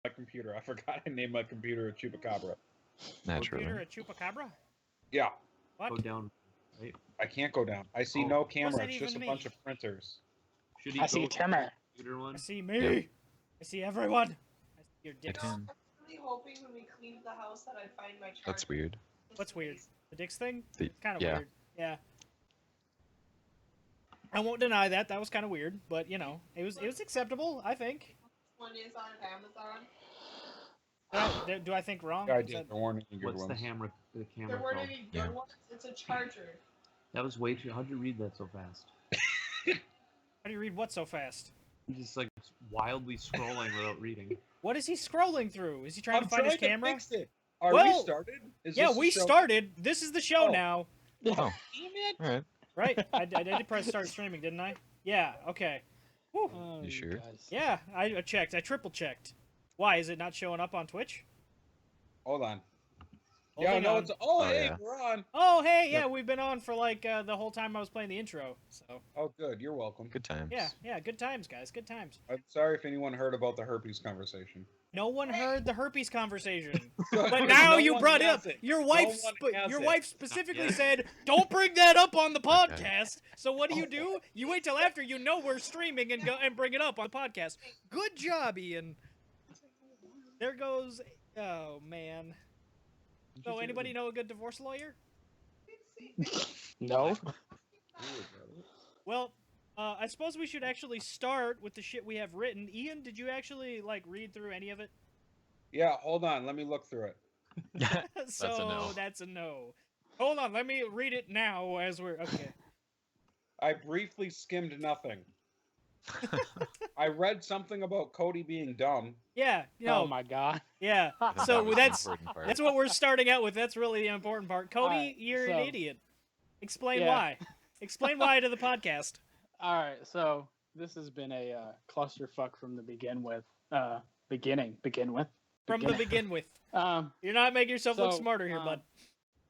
My computer. I forgot I named my computer a chupacabra. Naturally. Computer a chupacabra? Yeah. What? Go down. Right? I can't go down. I see Oh. no What does camera. that It's just a even bunch mean? of printers. Should he I see go a camera. computer one? I see me. Yep. I see everyone. I see your dicks. can. I'm really hoping when we clean the house that I find my charger. That's weird. What's weird? The dicks thing? The- It's kind of yeah. weird. Yeah. I won't deny that. That was kind of weird, but you know, it was acceptable. I think. One is on Amazon. Do I think wrong? I Is did. that- There weren't any good What's ones. the camera There weren't called? any good Yeah. ones. It's a charger. That was way too. How'd you read that so fast? How do you read what so fast? I'm just like wildly scrolling without reading. What is he scrolling through? Is he trying I'm to find his trying camera? to fix it. Are Well, we started? Is Yeah, this the we show? started. This is the show Oh. now. Oh, Damn it! all right. Right? I did press start streaming, didn't I? Yeah. Okay. Whew. Oh, You sure? guys. Yeah, I checked. I triple checked. Why is it not showing up on Twitch? Hold on. Holding no, on. it's. Oh, Hey, yeah. we're on. Oh, hey, yeah, we've been on for like the whole time I was playing the intro. So Oh, good. You're welcome. Good times. yeah, good times, guys. Good times. I'm sorry if anyone heard about the herpes conversation. No one heard the herpes conversation, But but now no you one brought it has up. it. Your No wife, one has your it. wife specifically yet. said, "Don't bring that up on the podcast." So what do? You wait till after you know we're streaming and go and bring it up on the podcast. Good job, Ian. There goes. Oh man. So anybody know a good divorce lawyer? No. Well, I suppose we should actually start with the shit we have written. Ian, did you actually like read through any of it? Yeah, hold on. Let me look through it. So a no. that's a no. Hold on, let me read it now as we're okay. I briefly skimmed nothing. I read something about Cody being dumb. Yeah, no, Oh my god. yeah. That So was the that's important part. that's what we're starting out with. That's really the important part. Cody, Alright, you're an so- idiot. Explain Yeah. why. Explain why to the podcast. All right, so this has been a clusterfuck from the begin with. Begin with. From the begin with. Um, You're not making yourself look So, smarter here, bud.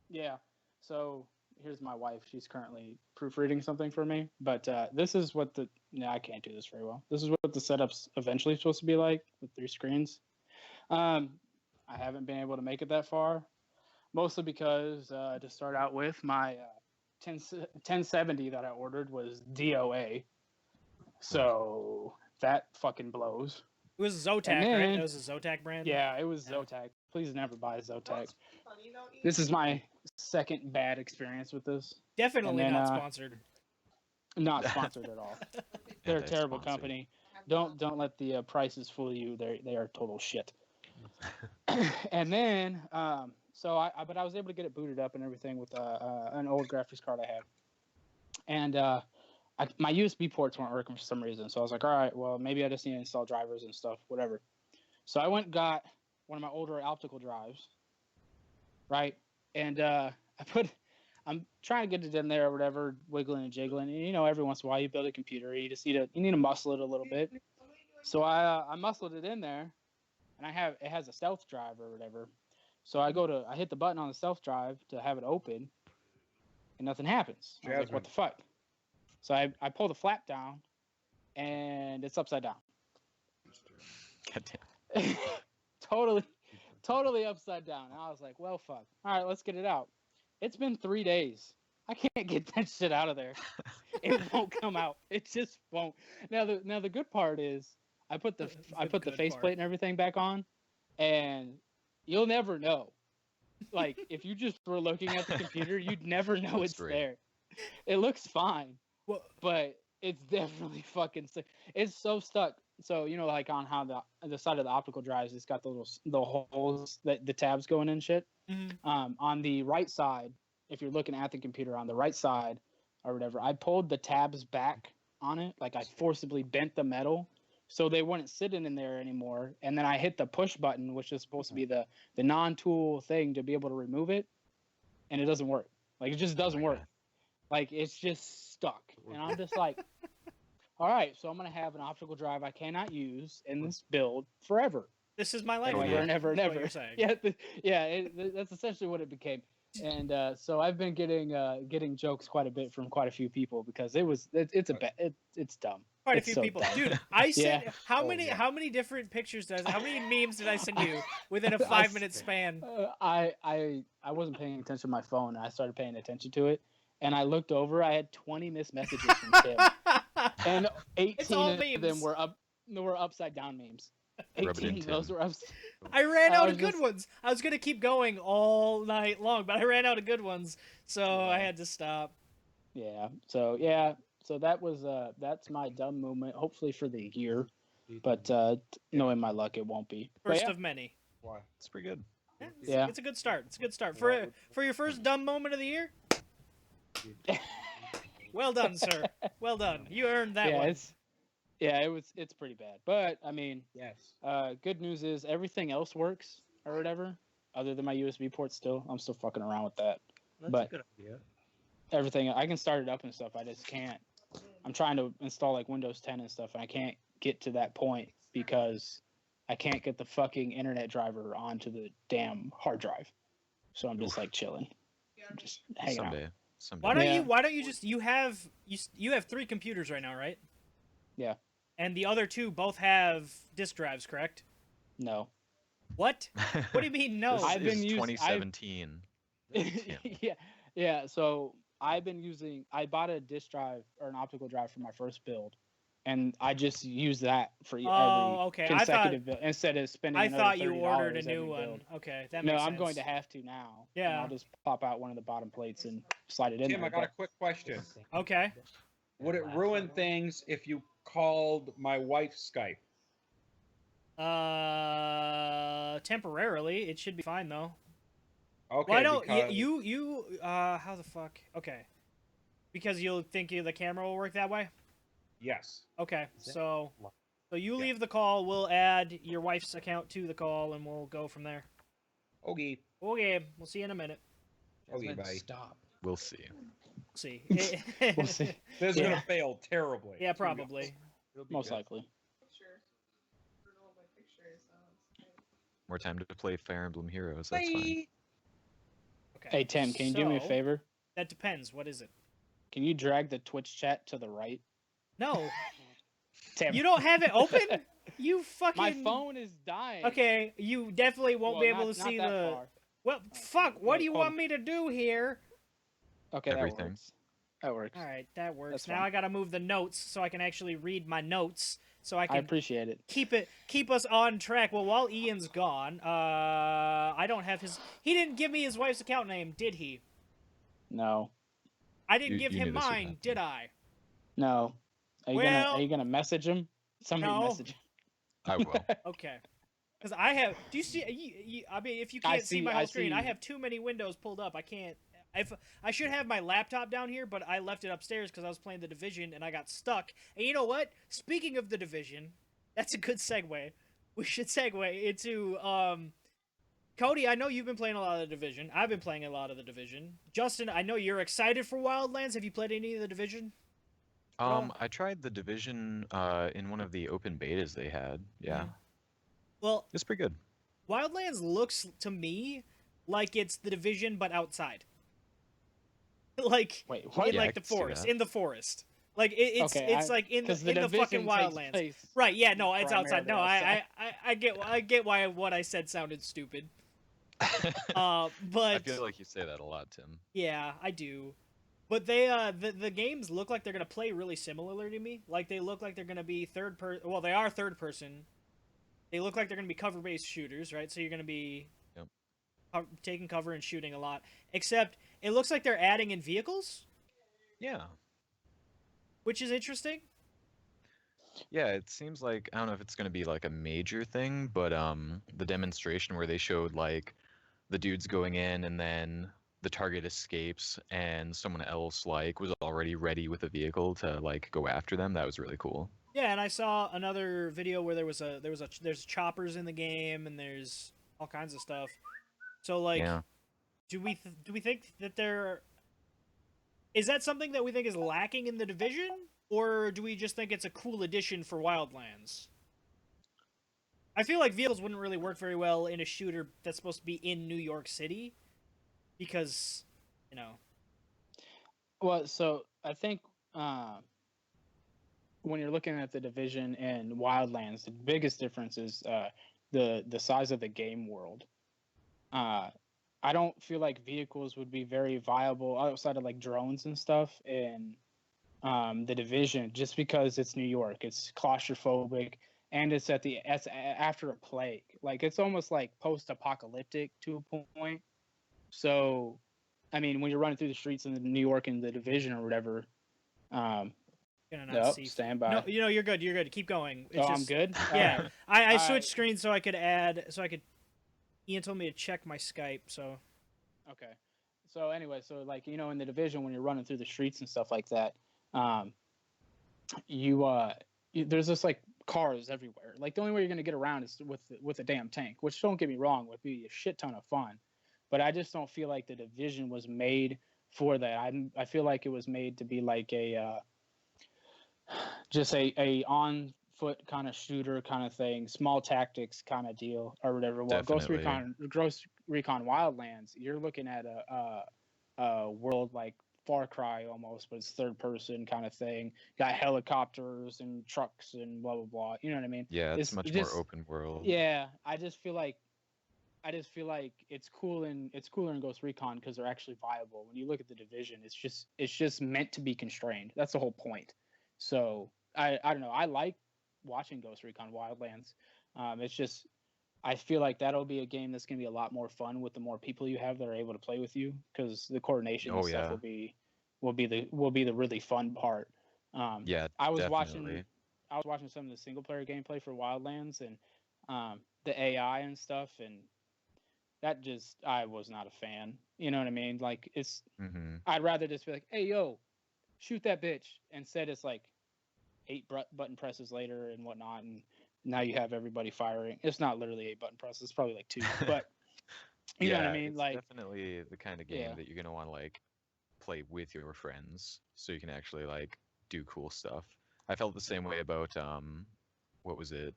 yeah. So here's my wife. She's currently proofreading something for me, but this is what the. No, I can't do this very well. This is what the setup's eventually supposed to be like with 3 screens. I haven't been able to make it that far, mostly because to start out with, my 1070 that I ordered was DOA, so that fucking blows. It was Zotac, and right? then- That was a Zotac brand. Yeah, it was Zotac. Please never buy Zotac. What's funny though, Ian? This is my second bad experience with this. Definitely And then, not sponsored. Not sponsored at all. They're a terrible Anti-sponsored. company. Don't let the prices fool you. They are total shit. And then so I was able to get it booted up and everything with an old graphics card I have. And my USB ports weren't working for some reason. So I was like, all right, well maybe I just need to install drivers and stuff, whatever. So I went and got one of my older optical drives, right? And I'm trying to get it in there or whatever, wiggling and jiggling. And you know, every once in a while you build a computer, you just need to muscle it a little bit. So I muscled it in there, and it has a stealth drive or whatever. So I hit the button on the stealth drive to have it open, and nothing happens. I was like, what the fuck? So I pull the flap down, and it's upside down. Goddamn. totally upside down. And I was like, well, fuck. All right, let's get it out. It's been 3 days. I can't get that shit out of there. It won't come out. It just won't. Now the good part is I put the good faceplate part. and everything back on, and you'll never know. Like if you just were looking at the computer, you'd never know Looks it's great. there. It looks fine, Well, but it's definitely fucking stuck. It's so stuck. So you know, like on how the side of the optical drives, it's got the holes that the tabs going in shit. mhm. On the right side, if you're looking at the computer on the right side or whatever, I pulled the tabs back on it, like I forcibly bent the metal so they weren't sitting in there anymore. And then I hit the push button, which is supposed to be the non-tool thing to be able to remove it, and it doesn't work. Like it just doesn't work. God. Like it's just stuck, and I'm just like, all right, so I'm gonna have an optical drive I cannot use in this build forever. This is my life. Oh, Forever yeah. and ever and That's what ever. you're saying. That's essentially what it became. And so I've been getting jokes quite a bit from quite a few people because it's dumb. Quite a It's few so people, dumb. dude. I sent Yeah. how Oh, many yeah. how many different pictures did how many memes did I send you within a I 5-minute span? I wasn't paying attention to my phone. I started paying attention to it, and I looked over. I had 20 missed messages from Tim, and 18 all of them memes. were upside down memes. Rub it in, 18 of those Tim. were I ran I out was of good just- ones. I was gonna keep going all night long, but I ran out of good ones, so I Yeah. had to stop. Yeah. So that was that's my dumb moment. Hopefully for the year, but knowing my luck, it won't be. But First yeah, of many. Why? It's pretty good. Yeah, Yeah. it's a good start. It's a good start for your first dumb moment of the year. Well done, sir. Well done. You earned that yeah, one. it's pretty bad. But I mean, Yes. good news is everything else works or whatever, other than my USB port. I'm still fucking around with that. That's but- a good idea. Everything I can start it up and stuff. I just can't. I'm trying to install like Windows 10 and stuff, and I can't get to that point because I can't get the fucking internet driver onto the damn hard drive. So I'm just like chilling, just hanging out. Someday. Why don't Yeah. you? Why don't you just? You have 3 computers right now, right? Yeah. And the other 2 both have disk drives, correct? No. What? What do you mean no? This I've been is using- 2017. yeah. So I bought a disk drive or an optical drive for my first build, and I just use that for Oh, every okay. I thought- consecutive build instead of spending. I another thought you $30 ordered a every new one. build. Okay, that No, makes sense. I'm going to have to now. and Yeah. I'll just pop out one of the bottom plates and slide it in Tim, there. I got a but- quick question. Okay. Would it ruin things if you called my wife's Skype? Temporarily, it should be fine though. Okay. Why don't because... you? How the fuck? Okay. Because you'll think the camera will work that way. Yes. Okay, so you Yeah. leave the call. We'll add your wife's account to the call, and we'll go from there. Okay. Okay, we'll see you in a minute. Okay, Jasmine, bye. Stop. We'll see. See. We'll see. This is Yeah. gonna fail terribly. Yeah, probably. Most likely. Picture. I don't know what my picture is, More time to play Fire Emblem Heroes. That's fine. Bye. Okay. Hey Tim, can you do me a So, favor? That depends. What is it? Can you drag the Twitch chat to the right? No, Tim, you don't have it open. You fucking. My phone is dying. Okay, you definitely won't Well, be able not- to not see that the. far. Well, fuck. What wait, do you hold want on. me to do here? Okay, that Everything. works. That works. All right, that works. That's Now fine. I gotta move the notes so I can actually read my notes, so I I can appreciate it. keep us on track. Well, while Ian's gone, I don't have his. He didn't give me his wife's account name, did he? No, I didn't You- give you him knew this would mine, happen. did I? no. Are you Well- gonna message him? Somebody No. message him. I will. Okay. Because I have. Do you see? I mean, if you can't see my I whole screen, I see. have too many windows pulled up. I can't. I should have my laptop down here, but I left it upstairs because I was playing the Division and I got stuck. And you know what? Speaking of the Division, that's a good segue. We should segue into Cody. I know you've been playing a lot of the Division. I've been playing a lot of the Division. Justin, I know you're excited for Wildlands. Have you played any of the Division? I tried the Division in one of the open betas they had. Yeah, Well, it's pretty good. Wildlands looks to me like it's the Division but outside. Like Wait, what? in Yeah, I like the can see forest, that. in the forest. Like it's Okay, it's like in Because the, in the fucking Division takes wildlands. place- Right? Yeah, no, it's outside. No, primarily I get why what I said sounded stupid. I But feel like you say that a lot, Tim. yeah, I do. But they the games look like they're gonna play really similarly to me. Like they look like they're gonna be third person. Well, they are third person. They look like they're gonna be cover based shooters, right? So you're gonna be taking cover and shooting a lot. Except it looks like they're adding in vehicles, Yeah. which is interesting. Yeah, it seems like I don't know if it's gonna be like a major thing, but the demonstration where they showed like the dudes going in and then the target escapes and someone else like was already ready with a vehicle to like go after them, that was really cool. Yeah, and I saw another video where there's choppers in the game and there's all kinds of stuff. So like, Yeah. do we think that is that something that we think is lacking in the Division, or do we just think it's a cool addition for Wildlands? I feel like vehicles wouldn't really work very well in a shooter that's supposed to be in New York City, because, you know. Well, so I think when you're looking at the Division and Wildlands, the biggest difference is the size of the game world. I don't feel like vehicles would be very viable outside of like drones and stuff in the Division, just because it's New York. It's claustrophobic, and it's after a plague. Like it's almost like post-apocalyptic to a point. So, I mean, when you're running through the streets in New York in the Division or whatever, Gonna not nope, see. stand by. No, you're good. You're good. Keep going. It's Oh, I'm just- good. Yeah, Alright. I All switched right. screens so I could Ian told me to check my Skype, so Okay. So anyway, so like in the Division when you're running through the streets and stuff like that, there's just like cars everywhere. Like the only way you're gonna get around is with a damn tank. Which, don't get me wrong, would be a shit ton of fun, but I just don't feel like the Division was made for that. I feel like it was made to be like just a on foot kind of shooter kind of thing, small tactics kind of deal or whatever. Well, Ghost Recon Wildlands, you're looking at a world like Far Cry almost, but it's third person kind of thing. Got helicopters and trucks and blah blah blah. You know what I mean? Yeah, it's It's much just- more open world. Yeah, I just feel like it's cooler in Ghost Recon because they're actually viable. When you look at the Division, it's just meant to be constrained. That's the whole point. So I don't know. I like watching Ghost Recon Wildlands. It's just I feel like that'll be a game that's gonna be a lot more fun with the more people you have that are able to play with you, because the coordination and Oh, stuff yeah. will be the really fun part. Yeah, I was definitely. watching some of the single player gameplay for Wildlands and the AI and stuff, and that just I was not a fan. You know what I mean? Like Hmm. I'd rather just be like, hey yo, shoot that bitch. Instead, it's like 8 button presses later and whatnot, and now you have everybody firing. It's not literally 8 button presses; it's probably like 2. But you know what I mean? It's Like, definitely the kind of game Yeah. that you're gonna want to like play with your friends, so you can actually like do cool stuff. I felt the same way about what was it,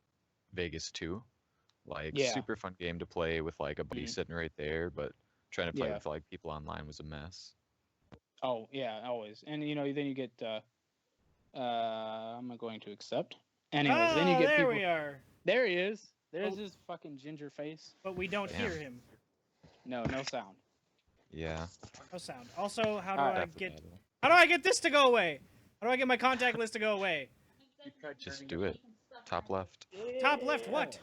Vegas 2? Like Yeah. super fun game to play with like a buddy Mhm. sitting right there, but trying to play Yeah. with like people online was a mess. oh yeah, always. And then you get I'm going to accept. Anyways, then you oh, get there people. we are. There he is. There's Oh. his fucking ginger face. But we don't Damn. hear him. No sound. Yeah. No sound. Also, how do Alright. I Half the get battle. how do I get this to go away? How do I get my contact list to go away? Just do it. Top left. Top left, what?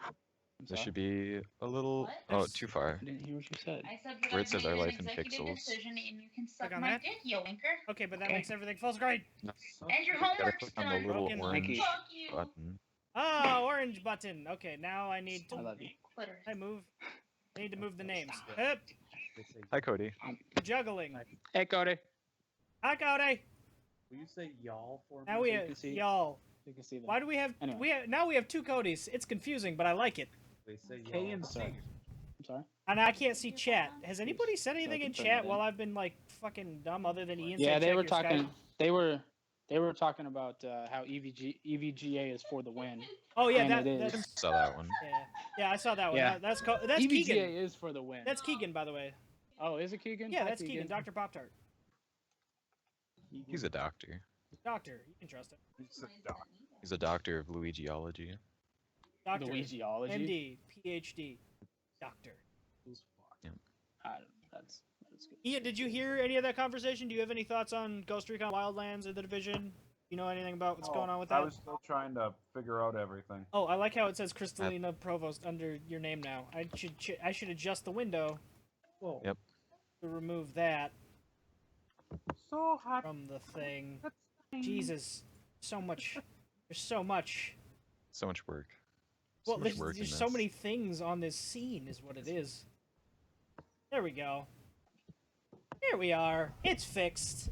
I'm There sorry. should be a little. What? Oh, There's- too far. I didn't hear what you said. I said that Where I it says made our an life in executive pixels. decision and you can suck Click on my that? dick, you wanker. Okay, but that Okay. makes everything false grade. No. And your You gotta homework's click on the done. little Broken. orange Thank you. Fuck you. button. Oh, orange button. Okay, now I need to. I love you. Quitter. I move. I need to move the names. Hup, Hi, Cody. juggling. Hey, Cody. Hi, Cody. Will you say y'all for me? Now we you have can see- y'all. You can see them. Why do we have Anyway. now we have 2 Codys? It's confusing, but I like it. They say K y'all. and C. Sorry. I'm sorry. And I can't see chat. Has anybody said anything in can turn chat it while in. I've been like fucking dumb other than Ian? Yeah, said they check were your talking. Skype? They were talking about how EVGA is for the win. Oh yeah, and that, it is. that's Saw that one. yeah, I saw that one. Yeah. That's EVGA Keegan. is for the win. That's Keegan, by the way. Oh, is it Keegan? Yeah, Hi, that's Keegan. Dr. Pop Tart. He's a doctor. Doctor, you can trust him. He's a doctor of Luigiology. Doctor, Luigiology. MD, PhD, doctor. That's good. Ian, did you hear any of that conversation? Do you have any thoughts on Ghost Recon Wildlands or the Division? You know anything about what's going on with I that? was still trying to figure out everything. Oh, I like how it says Crystalina Provost under your name now. I should adjust the window Whoa. Yep. to remove that So hot. from the thing. Jesus, so much. There's so much. So much work. So Well, much there's, work in there's so this. many things on this scene, is what it is. There we go. Here we are. It's fixed.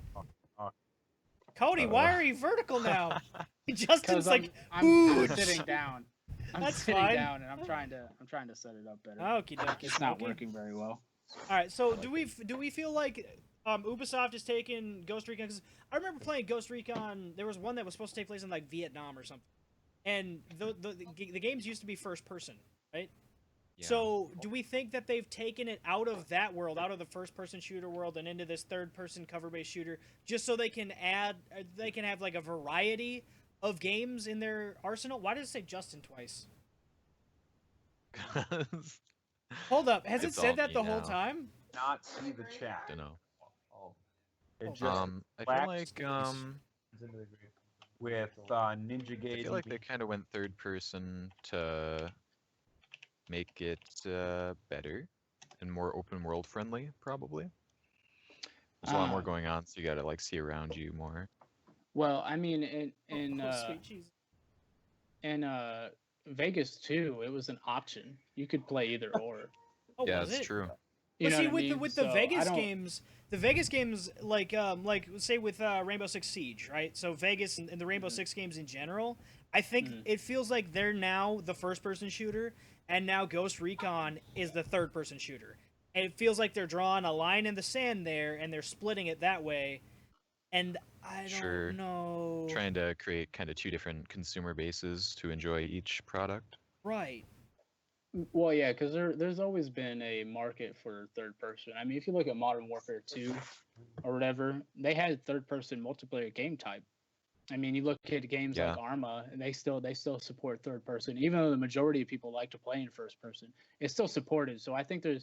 Cody, why are you vertical now? Justin's Because like, I'm "Hooch." sitting down. I'm That's sitting fine. down, and I'm trying to set it up better. Okie dokie. It's not smoky. working very well. All right, so do we feel like Ubisoft is taking Ghost Recon? Because I remember playing Ghost Recon. There was one that was supposed to take place in like Vietnam or something, and the games used to be first person, right? Yeah. So, do we think that they've taken it out of that world, out of the first-person shooter world, and into this third-person cover-based shooter, just so they can have like a variety of games in their arsenal? Why does it say Justin twice? Hold up, has it It's said all that me the whole now. time? Not see the chat. Don't know. It Oh, just I feel black like space into the grave. With Ninja I Gate. feel like they kind of went third person to make it better and more open world friendly, probably. There's a lot more Um, going on, so you gotta like see around you more. Well, I mean, in Sweet Jesus. Vegas too, it was an option. You could play either or. Oh, Yeah, was it's it? true. You But know see, what I mean? with So, the I Vegas don't- games, like say with Rainbow Six Siege, right? So Vegas and the Rainbow Six games in general, I think Mhm. it feels like they're now the first-person shooter, and now Ghost Recon is the third-person shooter. And it feels like they're drawing a line in the sand there, and they're splitting it that way. And I don't Sure. know. Trying to create kind of two different consumer bases to enjoy each product. Right. Well, yeah, because there's always been a market for third person. I mean, if you look at Modern Warfare 2 or whatever, they had third person multiplayer game type. I mean, you look at games Yeah. like Arma, and they still support third person, even though the majority of people like to play in first person. It's still supported. So I think the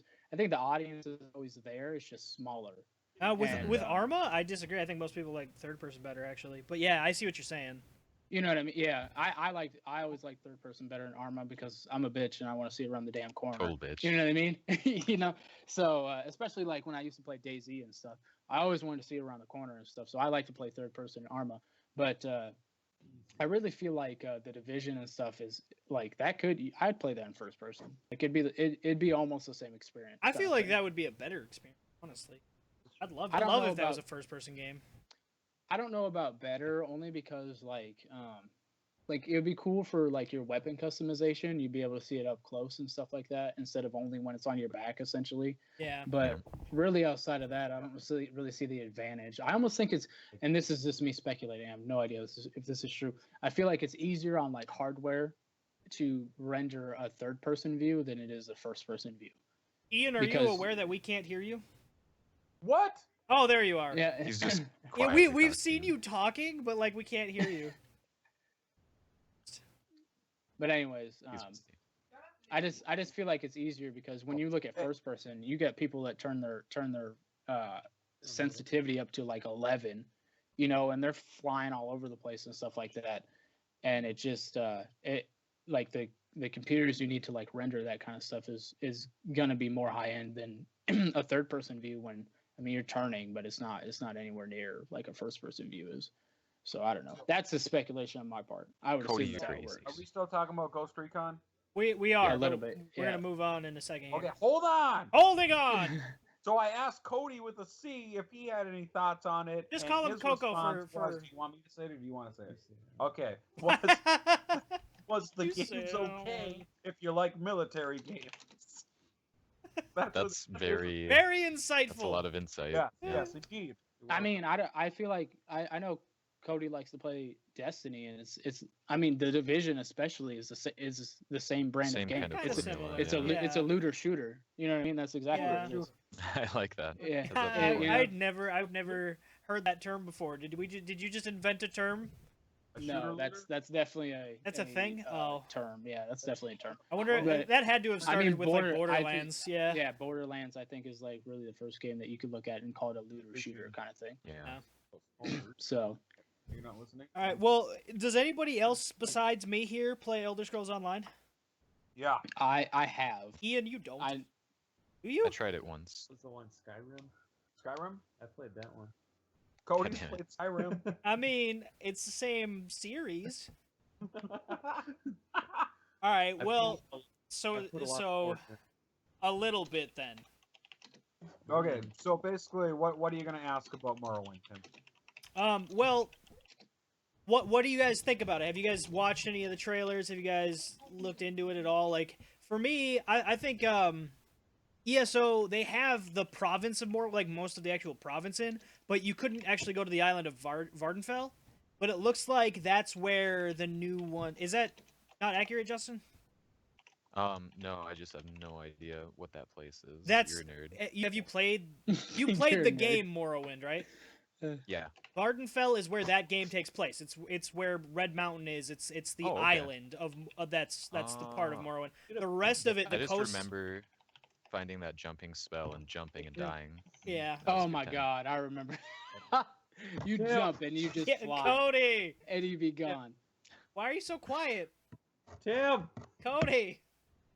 audience is always there. It's just smaller. With And, Arma, I disagree. I think most people like third-person better, actually. But yeah, I see what you're saying. You know what I mean? Yeah, I always like third person better in Arma because I'm a bitch and I want to see around the damn corner. Total bitch. You know what I mean? You know, so especially like when I used to play DayZ and stuff, I always wanted to see around the corner and stuff. So I like to play third person in Arma, but I really feel like the Division and stuff is like that. I'd play that in first person. It could be it'd be almost the same experience. I kind feel of like thing. that would be a better experience, honestly. I'd love I don't know if that was a about- first-person game. I don't know about better only because like it would be cool for like your weapon customization. You'd be able to see it up close and stuff like that instead of only when it's on your back essentially. Yeah. But really outside of that, I don't really see the advantage. I almost think it's, and this is just me speculating. I have no idea if this is true. I feel like it's easier on like hardware to render a third person view than it is a first person view. Ian, are you Because- aware that we can't hear you? What? Oh, there you are. Yeah. He's just Yeah, quietly we've seen talking. you talking, but like we can't hear you. But anyways, He's- I just feel like it's easier because when you look at first person, you get people that turn their sensitivity up to like 11, you know, and they're flying all over the place and stuff like that. And it just it like the computers you need to like render that kind of stuff is gonna be more high end than a third person view when I mean you're turning, but it's not anywhere near like a first person view is. So I don't know. That's a speculation on my part. I would Cody, assume you're that's how it crazy. works. Are we still talking about Ghost Recon? We Yeah, are a little but bit, We're yeah. gonna move on in a second. Here. Okay, hold on. Holding on. So I asked Cody with a C if he had any thoughts on it. Just and call him his Coco response for- was, do you want me to say it or do you want to say it? Okay. Was the You say game's it, I don't okay want if you like military games? That's very. Very insightful. That's a lot of insight. Yeah, Yeah. yes, indeed. I mean, I feel like I know Cody likes to play Destiny, and it's I mean the Division especially is the same brand Same of game. kind of Kinda it's similar, formula, it's a looter shooter. You know what I mean? That's exactly what it is. I like that. Yeah. That's a- Yeah, you know? I've never heard that term before. Did you just invent a term? A shooter No, looter? that's definitely That's a thing? Oh. term. Yeah, that's definitely a term. I wonder But, that had to have I mean, started with I like think- Borderlands. Yeah. Yeah, Borderlands I think is like really the first game that you could look at and call it a looter shooter kind of thing. Yeah. So You're not listening? All right. Well, does anybody else besides me here play Elder Scrolls Online? Yeah. I have Ian, you don't. I Do you? I tried it once. What's the one? Skyrim? Skyrim? I played that one. Cody Damn it. played Skyrim. I mean, it's the same series. All right. Well, so a little bit then. Okay, so basically, what are you going to ask about Morrowind, Tim? Well, what do you guys think about it? Have you guys watched any of the trailers? Have you guys looked into it at all? Like for me, I think ESO they have the province of like most of the actual province in, but you couldn't actually go to the island of Vardenfell. But it looks like that's where the new one is. That not accurate, Justin? No, I just have no idea what that place is. That's You're a nerd. have you played you You're played a the nerd. game Morrowind, right? Yeah. Vardenfell is where that game takes place. It's where Red Mountain is. It's the Oh, okay. island of that's the part of Ah. Morrowind. The rest of it, I the just coast. remember finding that jumping spell and jumping and dying. Yeah. That was Oh a good my time. god, I remember. You Yeah. jump and you just Yeah, fly, Cody, and you be gone. why are you so quiet? Tim, Cody.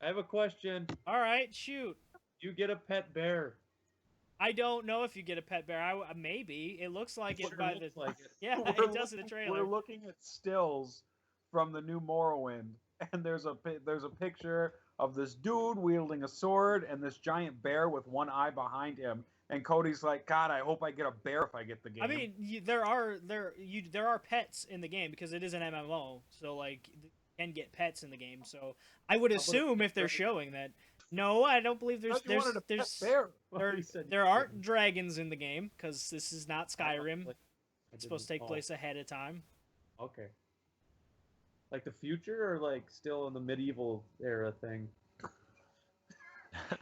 I have a question. All right, shoot. You get a pet bear. I don't know if you get a pet bear. Maybe it looks like it Sure by looks the. like it. Yeah, We're it does in the trailer. We're looking at stills from the new Morrowind, and there's a picture of this dude wielding a sword and this giant bear with one eye behind him. And Cody's like, God, I hope I get a bear if I get the game. I mean, there are pets in the game because it is an MMO. So like, you can get pets in the game. So I would assume if they're showing that. No, I don't believe I thought you wanted a pet bear. He said there you aren't couldn't. dragons in the game because this is not Skyrim. Like, I It's supposed to didn't- take place ahead of time. Okay. Like the future, or like still in the medieval era thing?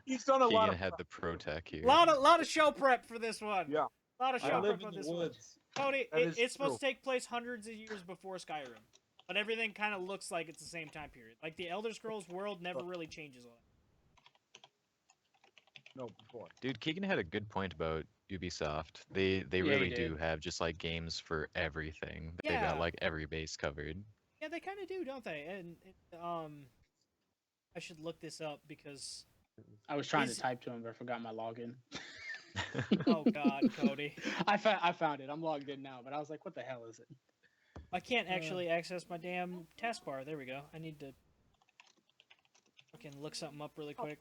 He's done a lot Keegan of. had the pro tech here. Lot of show prep for this one. Yeah. Lot of I show live prep in on the this one. woods. Cody, That is it's supposed to true. take place hundreds of years before Skyrim, but everything kind of looks like it's the same time period. Like the Elder Scrolls world never really changes a lot. No, before. Dude, Keegan had a good point about Ubisoft. They Yeah, he really do did. have just like games for everything. They Yeah. got like every base covered. Yeah, they kind of do, don't they? And I should look this up because I was trying Is- to type to him, but I forgot my login. oh god, Cody, I found it. I'm logged in now, but I was like, what the hell is it? I can't actually access my damn taskbar. There we go. I need to fucking look something up really quick.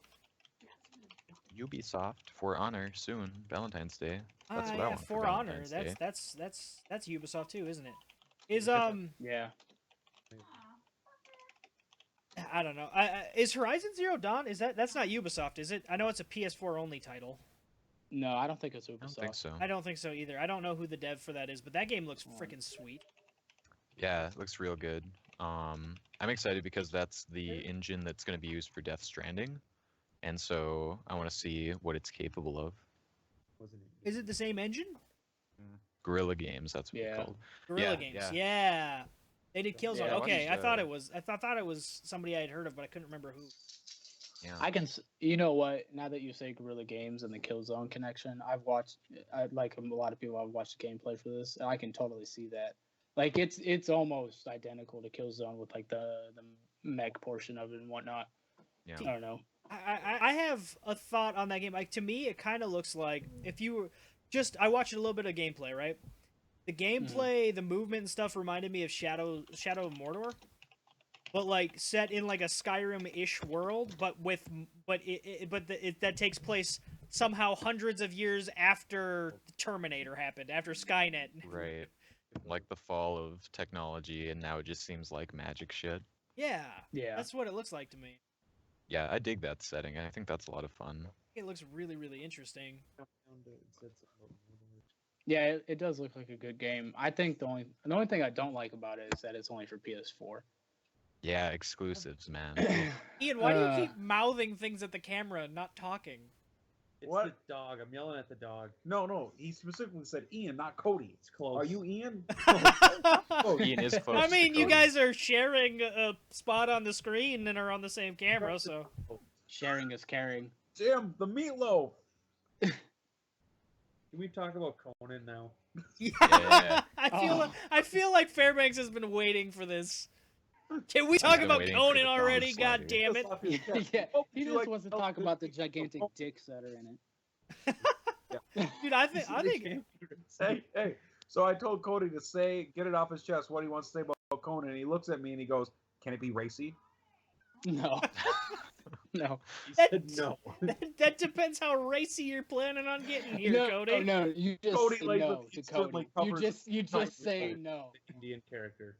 Ubisoft For Honor soon, Valentine's Day. That's what I yeah, want For Honor. Valentine's Day. That's Ubisoft too, isn't it? Is Yeah. I don't know. Is Horizon Zero Dawn? That's not Ubisoft, is it? I know it's a PS4 only title. No, I don't think it's Ubisoft. I don't think so. I don't think so either. I don't know who the dev for that is, but that game looks freaking sweet. Yeah, it looks real good. I'm excited because that's the engine that's going to be used for Death Stranding, and so I want to see what it's capable of. Wasn't it? Is it the same engine? Guerrilla Games, that's what Yeah. they're called. Guerrilla Yeah, Games. yeah. Yeah. They did Killzone. Yeah, Okay, I watched, thought it was somebody I had heard of, but I couldn't remember who. Yeah. I can. You know what? Now that you say Guerrilla Games and the Killzone connection, I've watched. Like a lot of people, I've watched the gameplay for this, and I can totally see that. Like it's almost identical to Killzone with like the mech portion of it and whatnot. Yeah. I don't know. I have a thought on that game. Like to me, it kind of looks like if you were I watched a little bit of gameplay, right? The gameplay, the movement and stuff reminded me of Shadow of Mordor, but like set in like a Skyrim-ish world, but that takes place somehow hundreds of years after Terminator happened, after Skynet. Right. Like the fall of technology, and now it just seems like magic shit. Yeah, Yeah. that's what it looks like to me. Yeah, I dig that setting. I think that's a lot of fun. It looks really, really interesting. Yeah, it does look like a good game. I think the only thing I don't like about it is that it's only for PS4. Yeah, exclusives, man. Ian, why do Uh, you keep mouthing things at the camera and not talking? It's What? the dog. I'm yelling at the dog. No. He specifically said Ian, not Cody. It's close. Are you Ian? I Ian is close. mean, to you Cody. guys are sharing a spot on the screen and are on the same camera, so. Sharing is caring. Jim, the meatloaf. Can we talk about Conan now? Yeah. I feel like Fairbanks has been waiting for this. Can we talk been about waiting for Conan the Dawn already? Slayer. God damn it! Yeah, Oh, he you just like wants to milk talk this about the week? gigantic Oh, dicks that are in it. Dude, I think Hey. So I told Cody to get it off his chest what he wants to say about Conan. And he looks at me and he goes, "Can it be racy?" No. No. He That- said no. that depends how racy you're planning on getting here, no, Cody. no, you just Cody say like no the to instantly Cody. covers You his just say eyes. no. Indian character.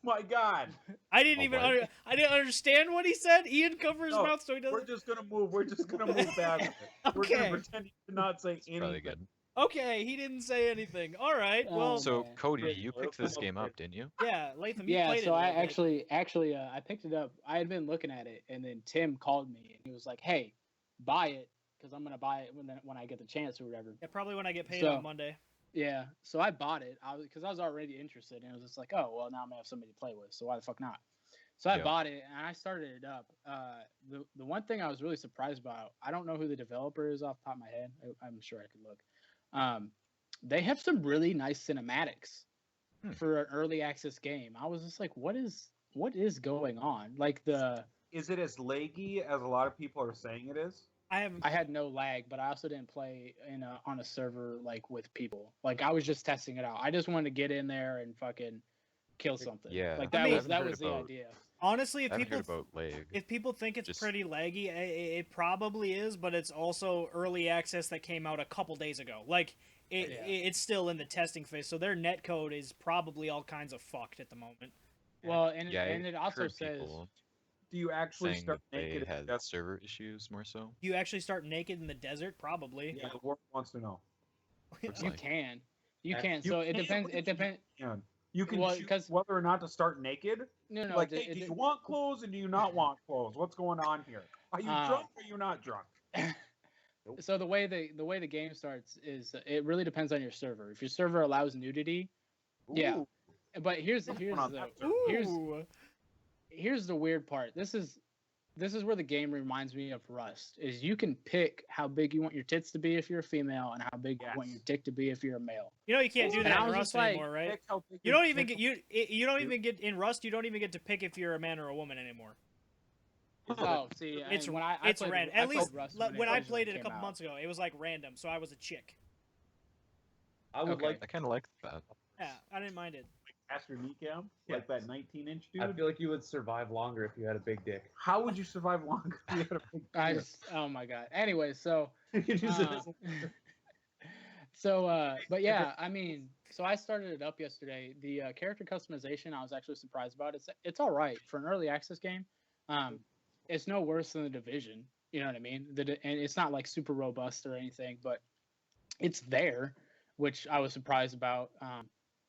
My God. I didn't Oh, even what? I didn't understand what he said. Ian covered his No, mouth so he We're doesn't. just gonna move. We're just gonna move past it. We're Okay. gonna pretend to not say It's probably anything. good. Okay, he didn't say anything. All right. Oh, Well, So man. Cody, Great, you well, picked come this up game with up, didn't you? yeah, Latham, you Yeah, played so it. a I little bit. actually I picked it up. I had been looking at it, and then Tim called me and he was like, "Hey, buy it because I'm gonna buy it when I get the chance or whatever." Yeah, probably when I get paid So- on Monday. Yeah, so I bought it. Because I was already interested, and it was just like, oh well, now I'm gonna have somebody to play with. So why the fuck not? So I Yeah. bought it and I started it up. The one thing I was really surprised about, I don't know who the developer is off the top of my head. I'm sure I could look. They have some really nice cinematics for an early access game. I was just like, what is going on? Like Is it as laggy as a lot of people are saying it is? I haven't. I had no lag, but I also didn't play on a server like with people. Like I was just testing it out. I just wanted to get in there and fucking kill something. Yeah. Like I that mean- was haven't heard the about- idea. Honestly, I haven't heard about lag. if people think it's Just- pretty laggy, it probably is, but it's also early access that came out a couple days ago. Like it's still in the testing phase, so their netcode is probably all kinds of fucked at the moment. Well, and Yeah, and it I also heard says people Do you actually saying start that they naked? had That's server issues more so. You actually start naked in the desert, probably. yeah. The world wants to know. Looks you like. can. You You can. You So it can, depends. but It depends. You can Well, choose 'cause- whether or not to start naked. No, no. Like, hey, do you want clothes and do you not want clothes? What's going on here? Are you drunk or are you not drunk? So the way the game starts is it really depends on your server. If your server allows nudity, yeah. Ooh, But here's what's here's going on the that server? Ooh. here's the weird part. This is where the game reminds me of Rust. Is you can pick how big you want your tits to be if you're a female and how big you want your Yes. dick to be if you're a male. You know you can't do And that I in was Rust just like, anymore, right? Pick how big You your don't even dick- you don't even get in Rust. You don't even get to pick if you're a man or a woman anymore. Oh, see, It's and when I it's played, random. I At played least Rust when I originally played it a came couple out. months ago, it was like random. So I was a chick. I would Okay. like. I kind of like that. Yeah, I didn't mind it. Master knee cam, Yeah. like that 19-inch dude. I feel like you would survive longer if you had a big dick. How would you survive longer if you had a big I penis? just, oh my god. Anyway, so You could use it Uh, as but yeah, I mean, so I started it up yesterday. The character customization, I was actually surprised about. It's all right for an early access game. It's no worse than the Division. You know what I mean? And it's not like super robust or anything, but it's there, which I was surprised about.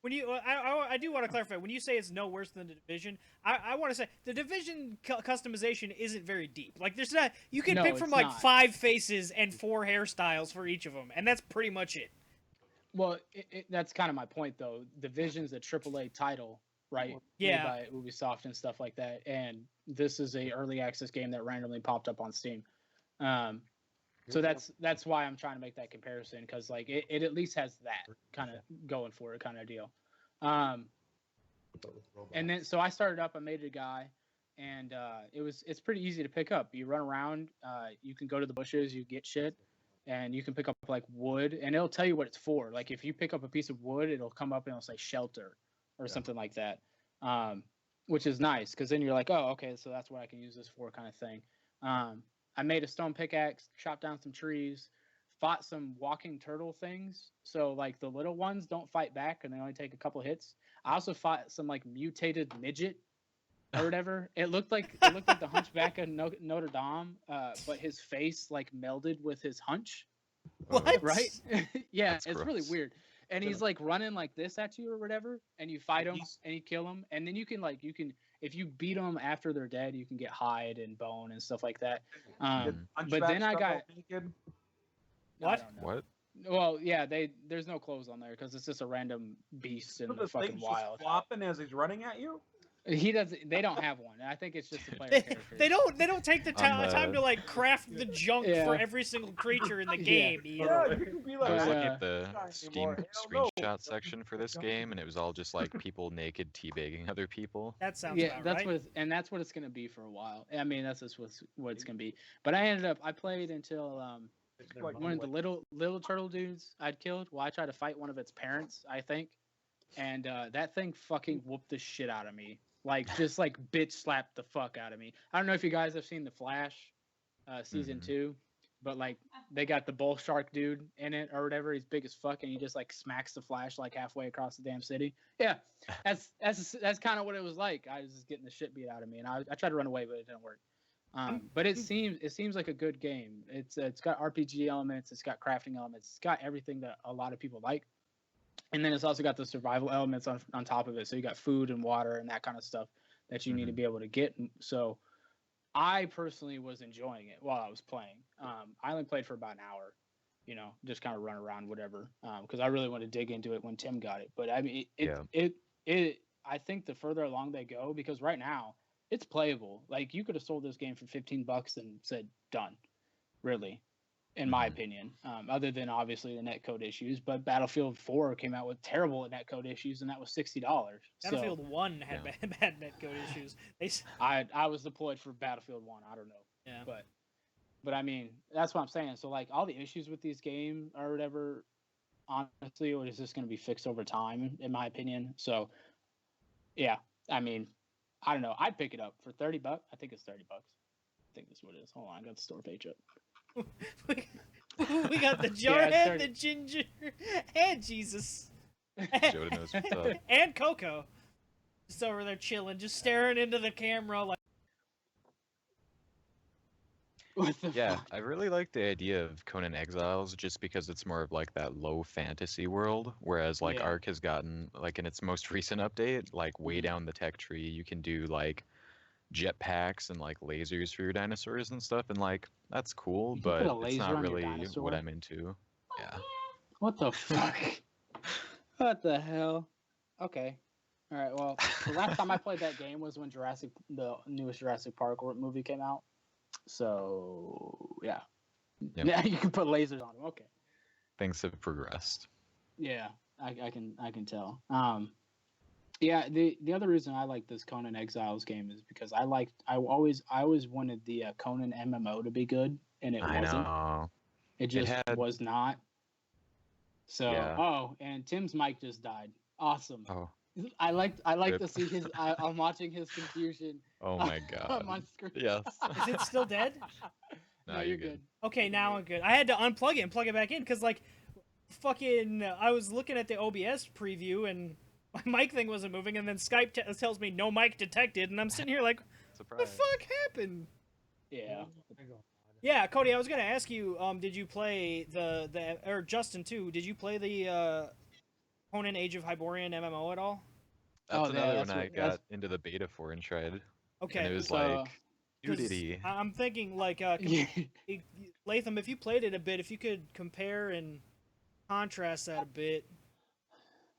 When you, I do want to clarify. When you say it's no worse than the Division, I want to say the Division customization isn't very deep. Like there's not, you can No, pick from it's like not. 5 faces and 4 hairstyles for each of them, and that's pretty much it. Well, that's kind of my point, though. Division's a AAA title, right? Yeah. Made by Ubisoft and stuff like that, and this is a early access game that randomly popped up on Steam. So that's why I'm trying to make that comparison, because like it at least has that kind of going for it kind of deal. And then so I started up, I made a guy, and it's pretty easy to pick up. You run around, you can go to the bushes, you get shit, and you can pick up like wood, and it'll tell you what it's for. Like if you pick up a piece of wood, it'll come up and it'll say shelter or something like that, which is nice because then you're like, oh, okay, so that's what I can use this for, kind of thing. I made a stone pickaxe, chopped down some trees, fought some walking turtle things. So like the little ones don't fight back and they only take a couple hits. I also fought some like mutated midget or whatever. It looked like the Hunchback of Notre Dame, but his face like melded with his hunch. What? Right? Yeah, That's it's really gross. weird. And he's like running like this at you or whatever, and you fight him He's- and you kill him, and then you can if you beat them after they're dead, you can get hide and bone and stuff like that. Did But then I Hunchback got start naked? I What? don't know. What? Well, yeah, there's no clothes on there because it's just a random beast in So the the fucking thing's wild. just flopping as he's running at you? He doesn't. They don't have one. I think it's just the player They, characters. they don't take the On the- time to like craft the junk Yeah. for every single creature in the Yeah. game. Ian. Yeah, you can be I like, was But, looking uh, at the not Steam anymore. Hell no. screenshot section for this game, and it was all just like people naked teabagging other people. That sounds Yeah, about that's right. that's what it's gonna be for a while. I mean, that's just what it's gonna be. But I played until Like, one of the little turtle dudes I'd killed. Well, I tried to fight one of its parents, I think, and that thing fucking whooped the shit out of me. Like just like bitch slapped the fuck out of me. I don't know if you guys have seen The Flash, season Mhm. 2, but like they got the bull shark dude in it or whatever. He's big as fuck, and he just like smacks the Flash like halfway across the damn city. Yeah, that's kind of what it was like. I was just getting the shit beat out of me, and I tried to run away, but it didn't work. But it seems like a good game. It's got RPG elements, it's got crafting elements, it's got everything that a lot of people like. And then it's also got the survival elements on top of it. So you got food and water and that kind of stuff that you need to be able to get. So I personally was enjoying it while I was playing. I only played for about an hour, just kind of run around, whatever. Because I really wanted to dig into it when Tim got it. But I mean, I think the further along they go, because right now it's playable. Like you could have sold this game for $15 and said done, really, in my opinion. Other than obviously the netcode issues, but Battlefield 4 came out with terrible netcode issues, and that was $60. Battlefield 1 had bad netcode issues. I was deployed for Battlefield 1. I don't know. Yeah. But I mean, that's what I'm saying. So like all the issues with these games or whatever, honestly, or is just going to be fixed over time, in my opinion. So yeah, I mean, I don't know. I'd pick it up for $30. I think it's $30. I think that's what it is. Hold on, I got the store page up. We got the Jarhead, the Ginger, and Jesus. Joda knows what's up. And Coco. Just over there chilling, just staring into the camera like. Yeah, I really like the idea of Conan Exiles just because it's more of like that low fantasy world, whereas like Ark has gotten like in its most recent update, like way down the tech tree, you can do like jetpacks and like lasers for your dinosaurs and stuff, and like that's cool, but it's not really what I'm into. Yeah. What the fuck? What the hell? Okay. All right. Well, the last time I played that game was when the newest Jurassic Park movie came out. So yeah, yeah, you can put lasers on them. Okay. Things have progressed. Yeah, I can tell. Yeah, the other reason I like this Conan Exiles game is because I always wanted the Conan MMO to be good, and it wasn't. Know. It just was not. So and Tim's mic just died. Awesome. Oh. I like to see his. I'm watching his confusion. Oh my god. On my screen. Yes. Is it still dead? No, you're good. Okay, now I'm good. I had to unplug it and plug it back in because like, fucking, I was looking at the OBS preview and my mic thing wasn't moving, and then Skype tells me no mic detected, and I'm sitting here like, what the fuck happened? Yeah. Yeah, Cody, I was gonna ask you, did you play or Justin too? Did you play the Conan Age of Hyborian MMO at all? That's another one I got into the beta for and tried. Okay. And it was like, nudity. I'm thinking like, Latham, if you played it a bit, if you could compare and contrast that a bit.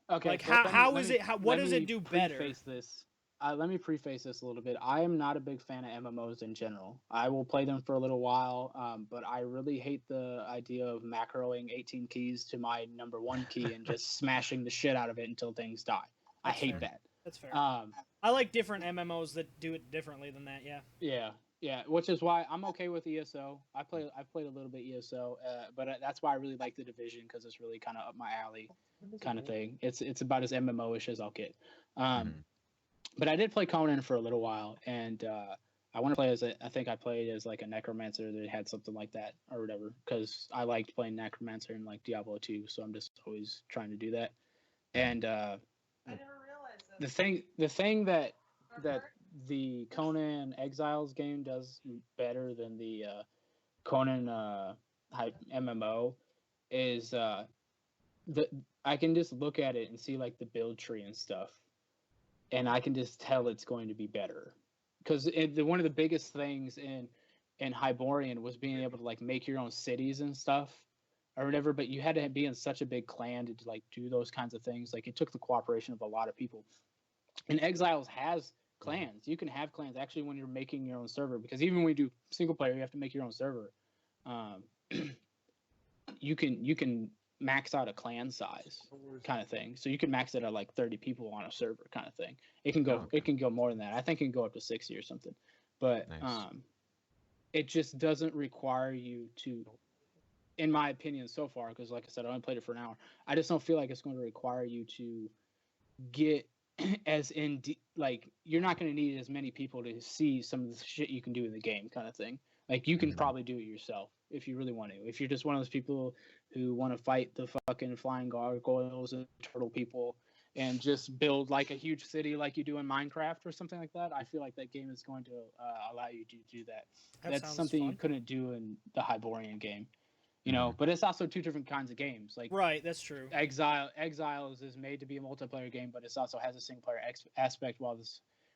Okay. Like what does it do better? Let me preface this a little bit. I am not a big fan of MMOs in general. I will play them for a little while, but I really hate the idea of macroing 18 keys to my number 1 key and just smashing the shit out of it until things die. I hate that. That's fair. I like different MMOs that do it differently than that. Yeah. Yeah. Which is why I'm okay with ESO. I've played a little bit ESO, but that's why I really like the Division because it's really kind of up my alley, kind of thing. It's about as MMO-ish as I'll get. But I did play Conan for a little while, and I want to play I think I played as like a necromancer that had something like that or whatever, because I liked playing necromancer in like Diablo 2, so I'm just always trying to do that. And I never realized the thing that the Conan Exiles game does better than the Conan MMO is I can just look at it and see like the build tree and stuff, and I can just tell it's going to be better. Because one of the biggest things in Hyborian was being able to like make your own cities and stuff or whatever, but you had to be in such a big clan to like do those kinds of things. Like it took the cooperation of a lot of people. And Exiles has clans. You can have clans actually when you're making your own server, because even when you do single player, you have to make your own server. You can max out a clan size kind of thing. So you can max it at like 30 people on a server kind of thing. It can go more than that. I think it can go up to 60 or something. But nice. It just doesn't require you to, in my opinion so far, because like I said, I only played it for an hour. I just don't feel like it's going to require you to get as in like you're not going to need as many people to see some of the shit you can do in the game kind of thing. Like you can probably do it yourself if you really want to. If you're just one of those people who want to fight the fucking flying gargoyles and turtle people and just build like a huge city like you do in Minecraft or something like that, I feel like that game is going to allow you to do that. That That's sounds something you fun. couldn't do in the Hyborian game, you know. But it's also two different kinds of games. Like Right, that's true. Exiles is made to be a multiplayer game, but it also has a single player aspect. While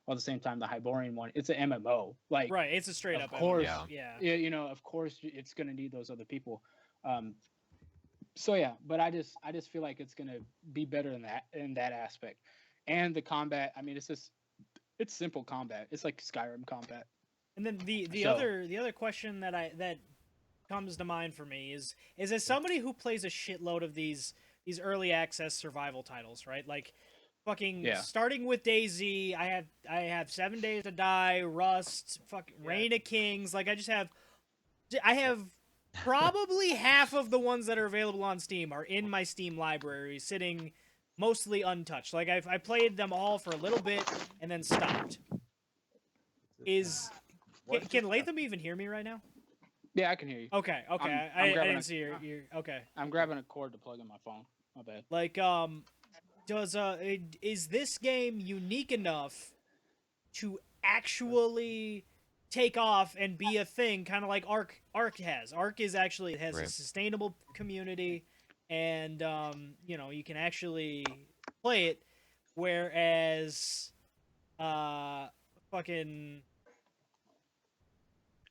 at the same time, the Hyborian one, it's an MMO. Like Right, it's a straight of up course, MMO, yeah. you know, of course, it's going to need those other people. So yeah, but I just feel like it's going to be better in that aspect. And the combat, I mean, it's simple combat. It's like Skyrim combat. And then the So- other question that comes to mind for me is as somebody who plays a shitload of these early access survival titles, right? Like fucking Yeah. starting with DayZ, I have 7 Days to Die, Rust, fucking Reign of Kings. Like I have probably half of the ones that are available on Steam are in my Steam library, sitting mostly untouched. Like I played them all for a little bit and then stopped. Can Latham even hear me right now? Yeah, I can hear you. Okay. I'm I grabbing didn't a- see your okay. I'm grabbing a cord to plug in my phone. My bad. Like is this game unique enough to actually take off and be a thing, kind of like Ark has? Ark is actually, it has a Right. sustainable community, and you know, you can actually play it, whereas fucking,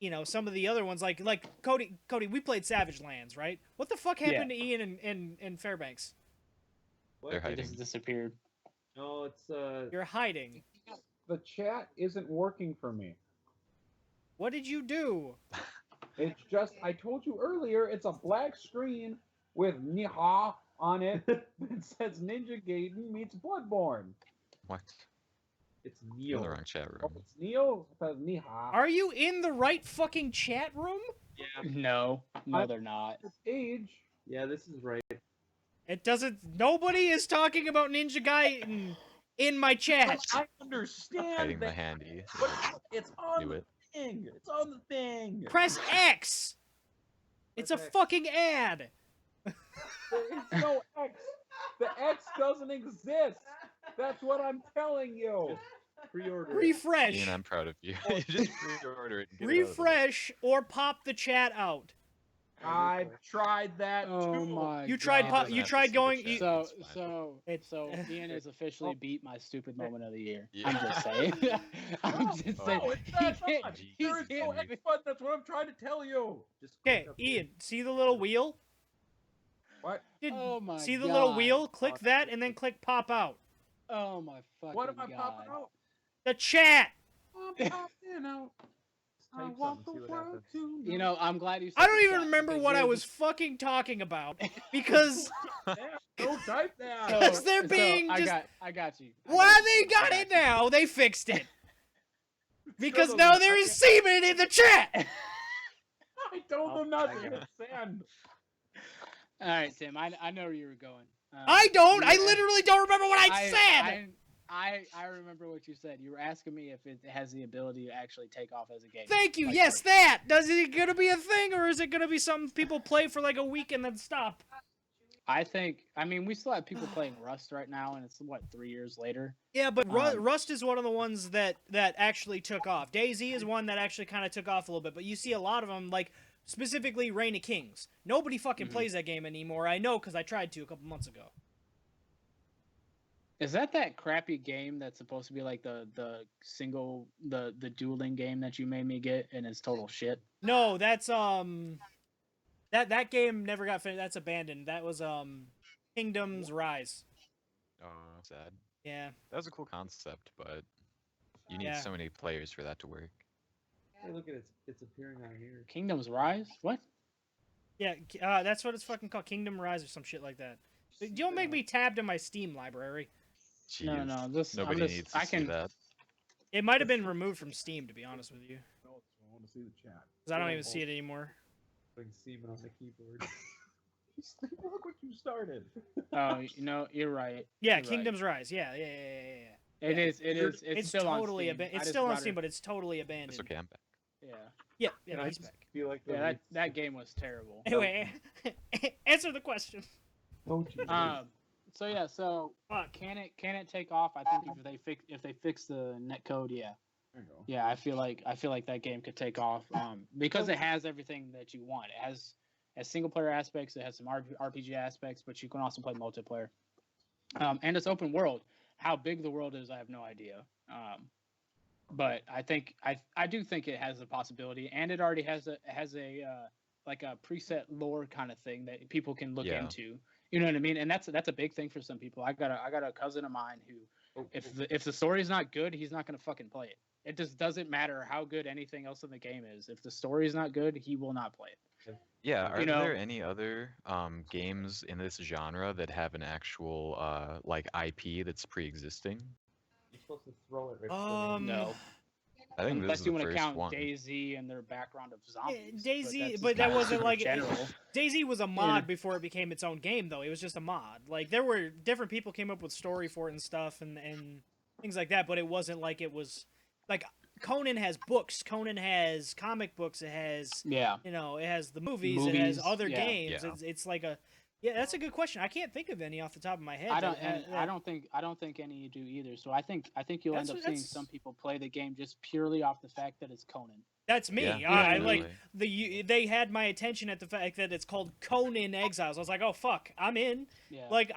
you know, some of the other ones, like Cody, we played Savage Lands, right? What the fuck happened to Ian and Fairbanks? They're It hiding. just disappeared. No, it's You're hiding. The chat isn't working for me. What did you do? It's just, I told you earlier, it's a black screen with Niha on it that says Ninja Gaiden meets Bloodborne. What? it's You're in Neo. the wrong chat Oh, room. it's Neo, it says Niha. Are you in the right fucking chat room? Yeah, No, they're not. This age. yeah, this is right. It doesn't. Nobody is talking about Ninja Gaiden in my chat. I understand Hiding the that, handy. but it's on Knew the it. thing. It's on the thing. Press X. It's a Press X. fucking ad. There is no X. The X doesn't exist. That's what I'm telling you. Pre-order. it. Refresh. Ian, I'm proud of you. You just pre-order it and get it out of the way. Refresh or pop the chat out. I tried that Oh too. my. You tried. God. Po- Doesn't you have to tried see the going. chat. You, So It's fine. so It- so Ian has officially beat my stupid moment of the year. Yeah. I'm just saying. I'm just Oh, saying. No, it's He not. can't- Jeez. he There is no can't- X button. That's what I'm trying to tell you. Just okay, click up Ian. See the little wheel? What? Oh my See the little God. wheel? Click that and then click pop out. Oh my fucking What am I God. popping out? The chat. I'm popping out. I Type want something, the see what world happens. to You know, I'm glad you. I said don't the even chat, remember because what I there's was fucking talking about because Don't type that. So- Because they're so being I just- got you. why they got it now? They fixed it because now there is semen in the chat. I told them not to hit send. All right, Tim. I know where you were going. I don't. I you- literally don't remember what I said. I remember what you said. You were asking me if it has the ability to actually take off as a game. Thank you. Like Yes, that. Does it gonna be a thing, or is it gonna be something people play for like a week and then stop? I mean, we still have people playing Rust right now, and it's what 3 years later. Yeah, but Um, Rust is one of the ones that actually took off. DayZ is one that actually kind of took off a little bit, but you see a lot of them, like specifically Reign of Kings. Nobody fucking Mhm. plays that game anymore. I know because I tried to a couple months ago. Is that crappy game that's supposed to be like the single the dueling game that you made me get, and it's total shit? No, that's that game never got finished. That's abandoned. That was Kingdom's Rise. Oh, sad. Yeah. That was a cool concept, but you need Yeah. so many players for that to work. Hey, look at it. It's appearing on here. Kingdom's Rise? What? Yeah, that's what it's fucking called, Kingdom Rise or some shit like that. Don't make me tabbed in my Steam library. Jeez. No. This Nobody I'm just, needs to I see can. that. It might have been removed from Steam, to be honest with you, I want to see the chat. because I don't even see it anymore. Putting semen on the keyboard. Look what you started. Oh, you know, you're right. Yeah, You're right. Kingdom's Rise. Yeah. It is. It's It's still totally on Steam. it's still on Steam, but it's totally abandoned. It's okay, I'm back. Yeah. Yeah, I he's just back. feel like Yeah. That game was terrible. Anyway, answer the question. Don't you? Fuck. can it take off? I think if they fix the netcode, yeah. There you go. Yeah, I feel like that game could take off because it has everything that you want. It has single player aspects, it has some RPG aspects, but you can also play multiplayer. And it's open world. How big the world is, I have no idea. But I think I do think it has a possibility, and it already has a like a preset lore kind of thing that people can look Yeah. into. You know what I mean? And that's a big thing for some people. I got a cousin of mine who if the story's not good, he's not gonna fucking play it. It just doesn't matter how good anything else in the game is. If the story's not good, he will not play it. Yeah, are You know- there any other games in this genre that have an actual like IP that's pre-existing? You're supposed to throw it right before they- No, I think this unless is you the want to first count one. DayZ and their background of zombies. DayZ, that's but just that not wasn't super like general. DayZ was a mod before it became its own game, though. It was just a mod. Like there were different people came up with story for it and stuff and things like that, but it wasn't like it was like Conan has books, Conan has comic books, it has Yeah. it has the movies, it has Movies, other yeah. games. Yeah. It's like a that's a good question. I can't think of any off the top of my head. I don't. that- And I don't think any do either. So I think you'll end That's- up seeing that's- some people play the game just purely off the fact that it's Conan. That's me. Yeah, I definitely. like they had my attention at the fact that it's called Conan Exiles. I was like, oh fuck, I'm in. Yeah. Like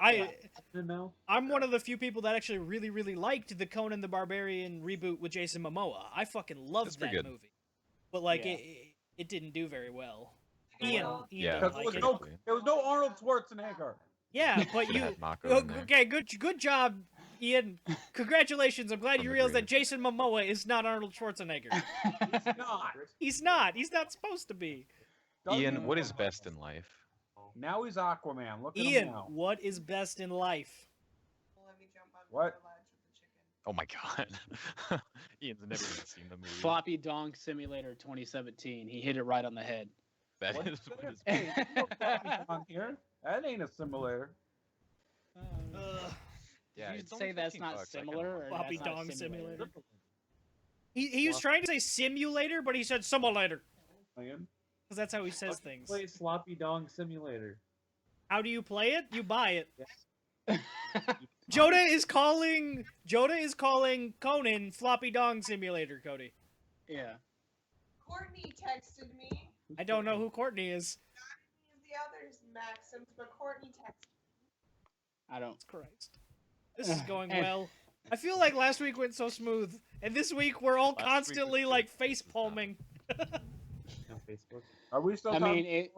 No. I'm one of the few people that actually really, really liked the Conan the Barbarian reboot with Jason Momoa. I fucking That's loved pretty that good. movie. But like Yeah. it didn't do very well. Yeah. Ian Yeah. didn't Because like it. there was no Arnold Schwarzenegger. Yeah, but Should've you had Mako in there. okay, good job, Ian. Congratulations. I'm glad From you the realized that grave. Jason Momoa is not Arnold Schwarzenegger. Not. He's not. He's not supposed to be. Doesn't Ian, even what look is like best him. in life? Now he's Aquaman. Look at him Ian, now. what is best in life? Let me jump on What? the ledge with the chicken. Oh my god. Ian's never even seen the movie. Floppy Dong Simulator 2017. He hit it right on the head. That What is is what this? is Hey, there's no floppy on here. That ain't a simulator. Ugh. yeah, Did it's you only say that's 15 not bucks, I kinda similar? want Or it. Floppy that's not a Dong Simulator. He was Flop- trying to say simulator, but he said simulator. Ian. Because that's how he says things. Play Sloppy Dong Simulator. How do you play it? You buy it. Yes. Joda is calling Conan Floppy Dong Simulator, Cody. Yeah. Courtney texted me. I don't know who Courtney is. He's the others, Maxims, but Courtney texted I don't. Christ. This is going well. I feel like last week went so smooth, and this week we're all Last week was constantly good. like This face is not. palming. On Facebook. Are we still I talking? mean,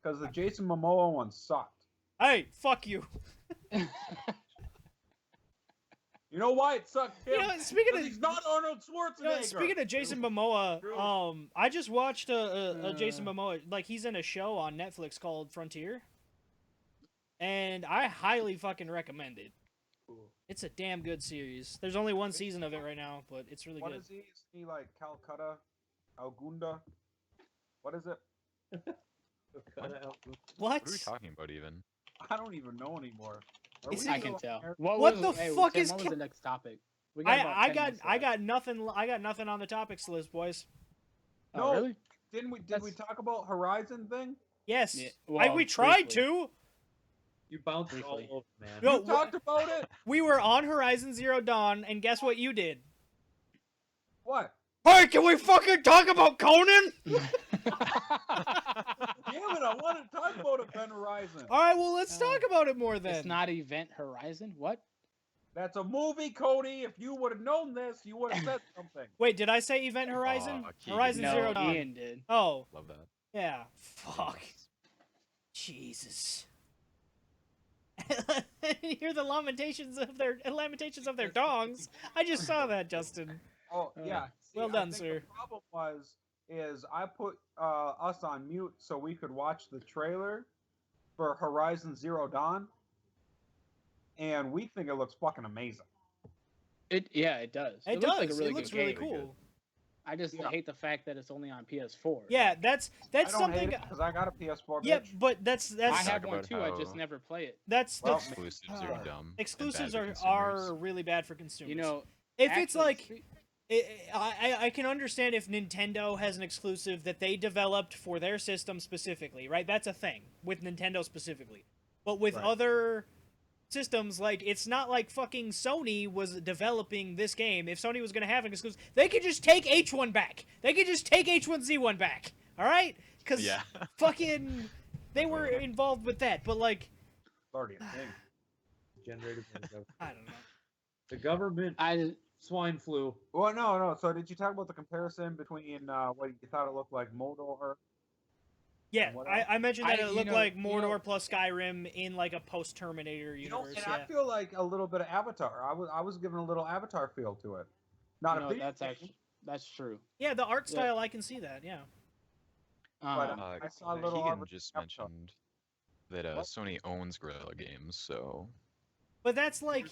Because the Jason Momoa one sucked. Hey, fuck you. You know why it sucked? You Him? know, speaking 'Cause of he's not Arnold Schwarzenegger. speaking of Jason Momoa, True. I just watched a Jason Momoa, like he's in a show on Netflix called Frontier, and I highly fucking recommend it. Cool. It's a damn good series. There's only one season of it right now, but it's really What good. is he? Is he like Calcutta, Algunda? What is it? What? What? What are we talking about even? I don't even know anymore. Are Is we it- I still can tell. here? What was- the hey, fuck Tim, is What Ca- was the next topic? We about I 10 minutes left. got nothing on the topics list, boys. Oh, No. really? Did we That's- talk about Horizon thing? Yes, Yeah, we well, tried briefly. to. You bounced all Briefly. over, man. No, You talked about it. We were on Horizon Zero Dawn, and guess what you did? What? Hey, can we fucking talk about Conan? Damn it! I wanted to talk about Event Horizon. All right, well, let's talk about it more then. It's not Event Horizon. What? That's a movie, Cody. If you would have known this, you would have said something. Wait, did I say Event Horizon? Keegan. Horizon No, Zero Dawn. Ian did. Oh, Love that. yeah. Fuck. Jesus. Hear the lamentations of their dongs. I just saw that, Justin. Oh yeah. Well I done, think sir. The problem is I put us on mute so we could watch the trailer for Horizon Zero Dawn, and we think it looks fucking amazing. Yeah, it does. It, looks does. like a really it looks good really game. Really cool. I just Yeah. hate the fact that it's only on PS4. Yeah, that's I don't something. hate it because I got a PS4. Yeah, bitch. but that's I Talk have one about too. I just how- never play it. that's Well, the Exclusives are dumb. and exclusives bad for are consumers. really bad for consumers. You know, if it's actually, like I can understand if Nintendo has an exclusive that they developed for their system specifically, right? That's a thing with Nintendo specifically. But with Right. other systems, like, it's not like fucking Sony was developing this game. If Sony was going to have an exclusive, they could just take H1 back. They could just take H1Z1 back. All right? Because Yeah. fucking they were involved with that. But, like, It's already a thing. Generated by the government. I don't know. The government swine flu. Well, no. So did you talk about the comparison between what you thought it looked like Mordor? Yeah, What else? I mentioned that it looked like you Mordor know- plus Skyrim in, like, a post-Terminator universe. And Yeah. I feel like a little bit of Avatar. I was given a little Avatar feel to it. Not You a know, video that's game, actually that's true. Yeah, the art Yeah. style, I can see that, yeah. But, Um, I saw a little Keegan Avatar. just mentioned that What? Sony owns Guerrilla Games, so But that's like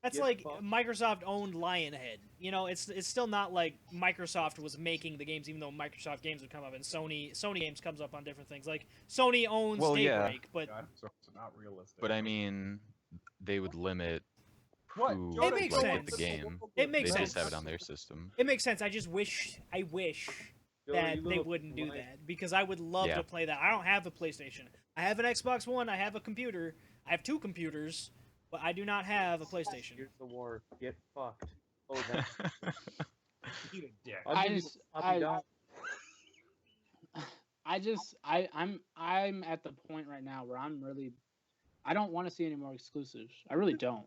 Get like fucked. Microsoft owned Lionhead. You know, it's still not like Microsoft was making the games, even though Microsoft games would come up, and Sony games comes up on different things. Like Sony owns Well, yeah. Daybreak, but God, so it's not realistic. but I mean, they would limit What? who It makes like, sense. get the game. It makes They sense. just have it on their system. it makes sense. I wish Yo, that you they little wouldn't do white- that, because I would love Yeah. to play that. I don't have a PlayStation. I have an Xbox One. I have a computer. I have 2 computers, but I do not have a PlayStation. Here's the war. Get fucked. Oh, that. Eat a dick. I'll I give you just- a puppy dog. I'm at the point right now where I don't want to see any more exclusives. I really don't,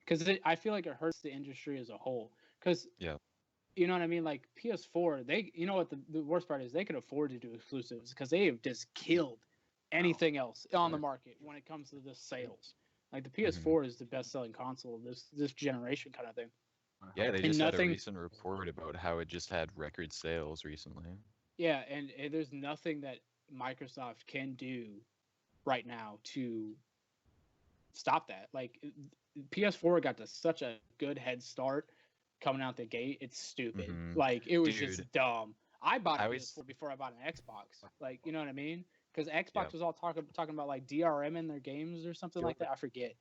because I feel like it hurts the industry as a whole. Because Yeah. you know what I mean. Like PS4, you know what the worst part is, they could afford to do exclusives because they have just killed anything else on the market when it comes to the sales. Like the PS4 is the best selling console of this generation, kind of thing. Yeah, they And just had a nothing- recent report about how it just had record sales recently. Yeah, and there's nothing that Microsoft can do right now to stop that. Like PS4 got to such a good head start coming out the gate. It's stupid. Mhm. Like it was Dude. just dumb. I bought a I always- PS4 before I bought an Xbox. Like, you know what I mean? Because Xbox Yeah. was all talking about like DRM in their games or something like that. I forget.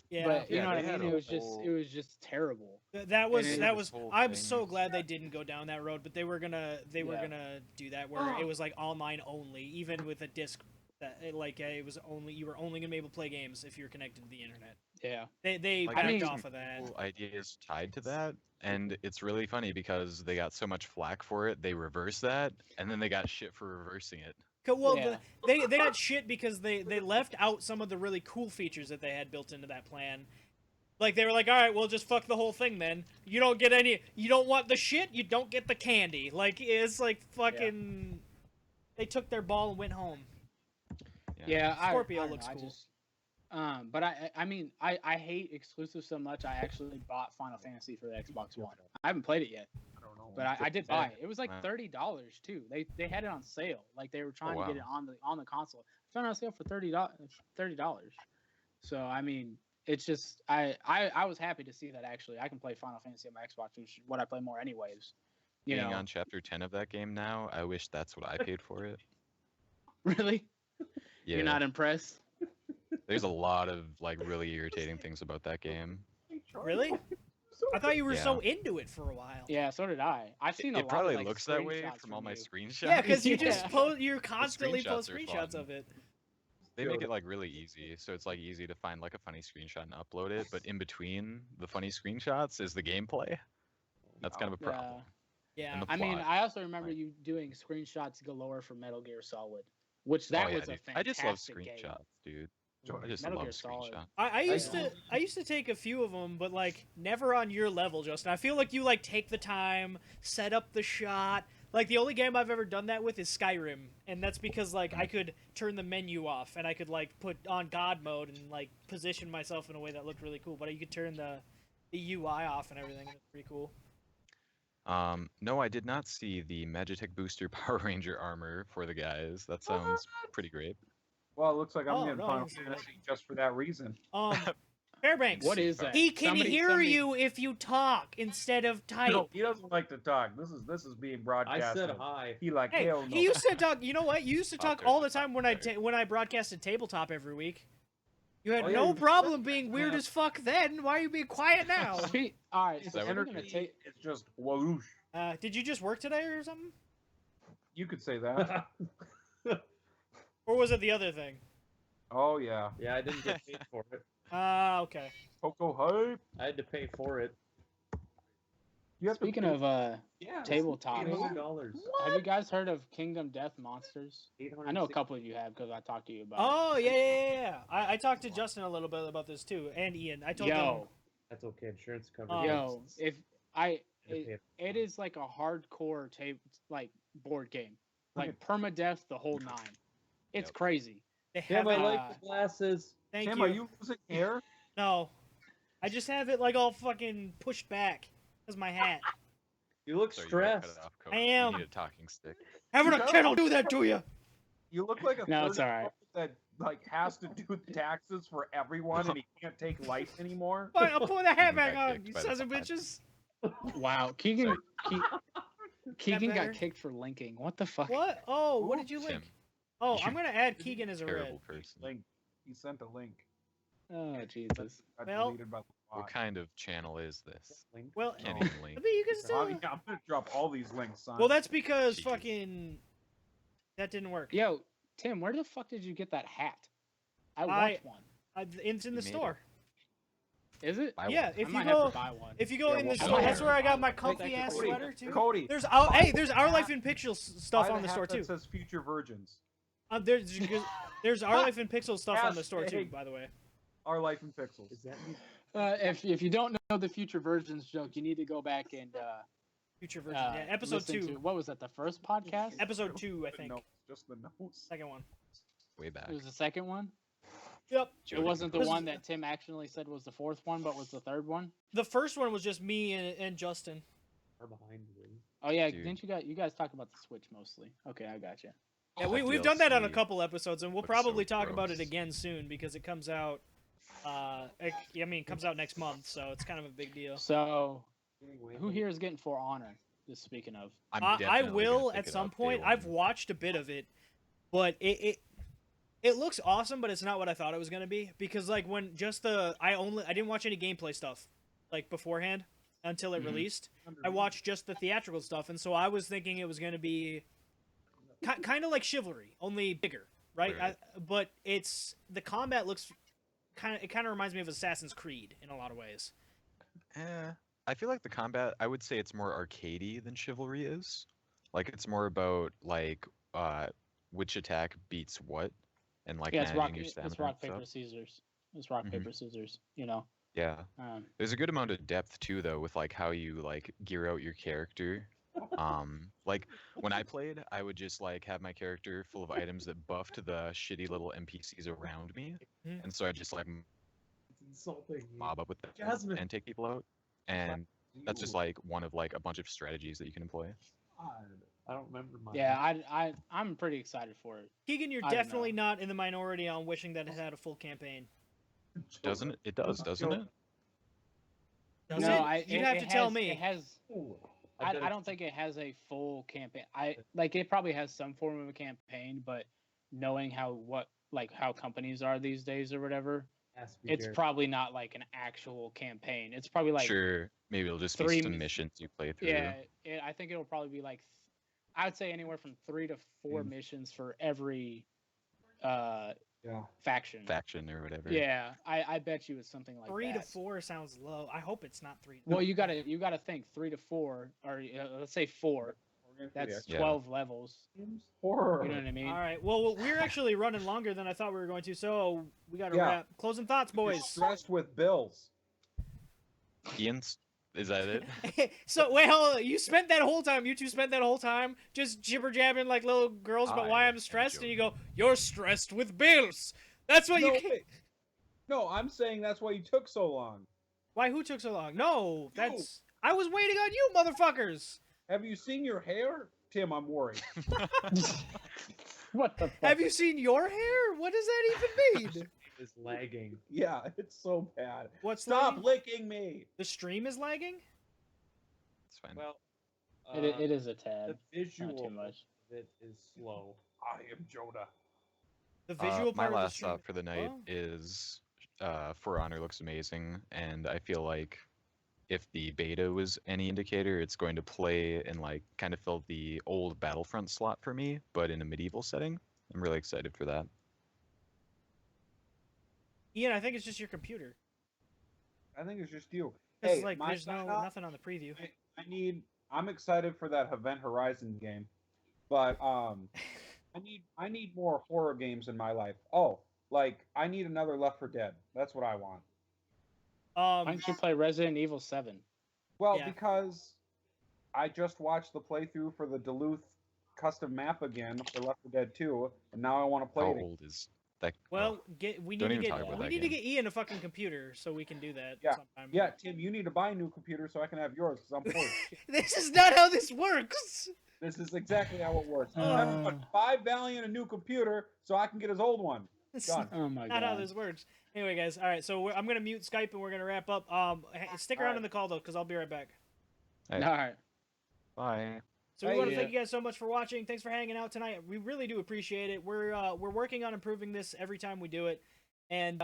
Yeah, But you Yeah, know what they I had mean? a It was just terrible. that was And that it- was. this whole I'm thing so is- glad they didn't go down that road, but they were gonna do that where it was like online only, even with a disc. That it was only, you were only gonna be able to play games if you're connected to the internet. Yeah. They Like, backed I mean- off of that. Cool ideas tied to that, and it's really funny because they got so much flack for it, they reversed that, and then they got shit for reversing it. Well, Yeah. they got shit because they left out some of the really cool features that they had built into that plan. Like they were like, all right, well, just fuck the whole thing then. You don't get any. You don't want the shit. You don't get the candy. Like it's like fucking. They took their ball and went home. Yeah, Scorpio I don't looks know, I cool. just, but I mean, I hate exclusives so much. I actually bought Final Fantasy for the Xbox One. I haven't played it yet, I don't know. but I did buy it. It was like Wow. $30 too. They had it on sale. Like they were trying wow. to get it on the console. I found it on sale for $30. So I mean, it's just I was happy to see that actually I can play Final Fantasy on my Xbox, which is what I play more anyways. You Being know, on chapter 10 of that game now, I wish that's what I paid for it. really, Yeah, you're not impressed? there's a lot of like really irritating things about that game. Really? I thought you were Yeah. so into it for a while. Yeah, so did I. I've seen a It lot probably of, like, looks that way screenshots from all my you. screenshots. Yeah, because you Yeah. just post. You constantly post screenshots are screenshots fun. of it. They make it like really easy, so it's like easy to find like a funny screenshot and upload it. But in between the funny screenshots is the gameplay. That's kind of a problem. Yeah. And the I mean, plot. I also remember Like- you doing screenshots galore for Metal Gear Solid, which that Oh, yeah, was a dude. fantastic I just love game. screenshots, dude. I just Metal love Gear Solid. screenshots. I used to take a few of them, but like never on your level, Justin. I feel like you like take the time, set up the shot. Like the only game I've ever done that with is Skyrim, and that's because like I could turn the menu off and I could like put on God mode and like position myself in a way that looked really cool. But you could turn the UI off and everything. And it's pretty cool. No, I did not see the Magitech Booster Power Ranger armor for the guys. That sounds pretty great. Well, it looks like I'm Oh, getting no, I Final didn't see that. Fantasy just for that reason. Fairbanks. What is that? He can Somebody- hear somebody- you if you talk instead of type. No, he doesn't like to talk. This is being I broadcast. said hi. He like Hey, hell no. he used to talk. You know what? You used to talk Top all the there, time top there. when I broadcasted tabletop every week. You had Oh, yeah, no you- problem being weird as fuck then. Why are you being quiet now? All right, His so that we're what gonna energy take. is just whoosh. Did you just work today or something? You could say that. Or was it the other thing? Oh yeah. Yeah, I didn't get paid for it. Ah, okay. Coco hype. I had to pay for it. You have Speaking to of Yeah, tabletop, $800. have you guys heard of Kingdom Death Monsters? I know a $860. couple of you have because I talked to you about Oh yeah. I talked to Justin a little bit about this too, and Ian. I it. told him. Yo, That's okay. Insurance covers Oh. it. yo, if I, I had to pay it is like a hardcore like board game, like permadeath the whole nine. It's Yep. crazy. They Tim, have I it. like the glasses. Thank Tim, you. are you losing hair? No, I just have it like all fucking pushed back as my hat. You look Sorry, you gotta cut stressed. it off, Cody. I You am. need a talking stick. Having a No. kid will do that to you. You look like a No, it's 30-year-old alright. that like has to do taxes for everyone and he can't take life anymore. Fine, I'll put the hat You back got on, kicked you by the sons of pod. bitches. Wow, Keegan better? got kicked for linking. What the fuck? What? Oh, what Ooh, did you Tim, link? Oh, you I'm gonna add Keegan as a red. Terrible person. Link. He sent a link. Oh Jesus. Got Well- deleted by the What bot. kind of channel is this? Link. Well, Can't Oh. even link. I mean, you can I'm still. gonna drop all these links, son. Well, that's because Jesus. fucking that didn't work. Yo, Tim, where the fuck did you get that hat? I want I- one. It's in the You made store. Is it? Buy Yeah, one. if I you might go, have to buy one. if you go Yeah, in well, the I store, might that's have where I to got buy my one. comfy ass Cody, sweater too. Cody, There's buy hey, there's Our the Life hat- in Pixels stuff buy on the hat store that too. says Future Virgins. There's Our Life in Pixels stuff on the store too, Hashtag- by the way. Our Life in Pixels. Is that me? If you don't know the Future Virgins joke, you need to go back and Future version. Yeah, episode listen 2. to- what was that? The first podcast? Episode 2, I think. No, just the nose. Second one. Way back. It was the second one. Yep. Jody It wasn't the This- one that Tim actually said was the fourth one, but was the third one. The first one was just me and Justin. Far behind me. Oh yeah, Dude. didn't you guys talk about the Switch mostly? Okay, I got you. Yeah, Oh, we've done that on a DLC. couple episodes, and we'll Looks probably so talk about it gross. again soon because it comes out. It comes out next month, so it's kind of a big deal. So, Anyway, who here is getting For Honor? Just speaking of. I'm I definitely gonna will pick at it some up day point. I've one. watched a bit of it, but it looks awesome, but it's not what I thought it was gonna be because like when just I didn't watch any gameplay stuff like beforehand until it Mhm. released. I watched just the theatrical stuff, and so I was thinking it was gonna be kind of like Chivalry, only bigger, right? Right. But the combat looks it kind of reminds me of Assassin's Creed in a lot of ways. I feel like the combat, I would say it's more arcadey than Chivalry is. Like it's more about like which attack beats what, and like Yeah, it's managing your stamina. it's rock and paper stuff. scissors. It's rock Mhm. paper scissors. You know. Yeah, Um, there's a good amount of depth too, though, with like how you like gear out your character. Like when I played, I would just like have my character full of items that buffed the shitty little NPCs around me, Mhm. and so I just like It's insulting. mob up with them Jasmine. and take people out, and that's just like one of like a bunch of strategies that you can employ. I don't remember mine. yeah, I'm pretty excited for it. Keegan, you're I don't definitely know. not in the minority on wishing that it had a full campaign. Doesn't it? It does, doesn't it? Does no, it? You'd have to tell me. It has. I I don't think it has a full campaign. It probably has some form of a campaign, but knowing how companies are these days or whatever, it's probably not like an actual campaign. It's probably like Sure, maybe it'll just three be some mi- missions you play through. yeah. I think it'll probably be like I'd say anywhere from 3 to 4 Mm. missions for every Yeah. faction. Faction or whatever. Yeah, I bet you it's something like 3 to that. 4 sounds low. I hope it's not 3 to Well, you gotta think 3 to 4, or let's say 4. That's Yeah. 12 levels. horror. You know what I mean? All right. Well, we're actually running longer than I thought we were going to, so we got to Yeah. wrap. Closing thoughts, You're boys. stressed with bills. Ian's, is that it? So wait, hold on. You two spent that whole time just jibber jabbing like little girls about why I I'm stressed, and enjoyed you go, "You're stressed with bills." That's what No, you. wait. No, I'm saying that's why you took so long. Why? Who took so long? No, that's. I was waiting on you, motherfuckers. Have you seen your hair? Tim, I'm worried. What the fuck? Have you seen your hair? What does that even mean? Is lagging. Yeah, it's so bad. What's Stop lagging? licking me. The stream is lagging. It's fine. Well, It is a the tad. visual Not too much. of it is slow. I am Joda. The visual my part of the last stream. thought for the night Oh. is For Honor looks amazing, and I feel like if the beta was any indicator, it's going to play and like kind of fill the old Battlefront slot for me, but in a medieval setting. I'm really excited for that. Ian, I think it's just your computer. I think it's just you. It's Hey, like my there's sign-off, nothing on the preview. I'm excited for that Event Horizon game, but I need more horror games in my life. Oh, like I need another Left 4 Dead. That's what I want. Why don't you play Resident Evil 7? Well, Yeah. because I just watched the playthrough for the Duluth custom map again for Left 4 Dead 2, and now I want to play How it. old is that? Well, we need Don't to even talk about we that need to game. get Ian a fucking computer so we can do that Yeah. sometime. Yeah, Tim, you need to buy a new computer so I can have yours because I'm poor. This is not how this works. This is exactly how it works. Uh. I'm gonna put $5 Valiant a new computer so I can get his old one. It's Done. Oh my not how god. this works. Anyway, guys. All right, so I'm gonna mute Skype and we're gonna wrap up. Stick around Alright. in the call though, because I'll be right back. All right. Bye. So we Hey, want to yeah. thank you guys so much for watching. Thanks for hanging out tonight. We really do appreciate it. We're working on improving this every time we do it, and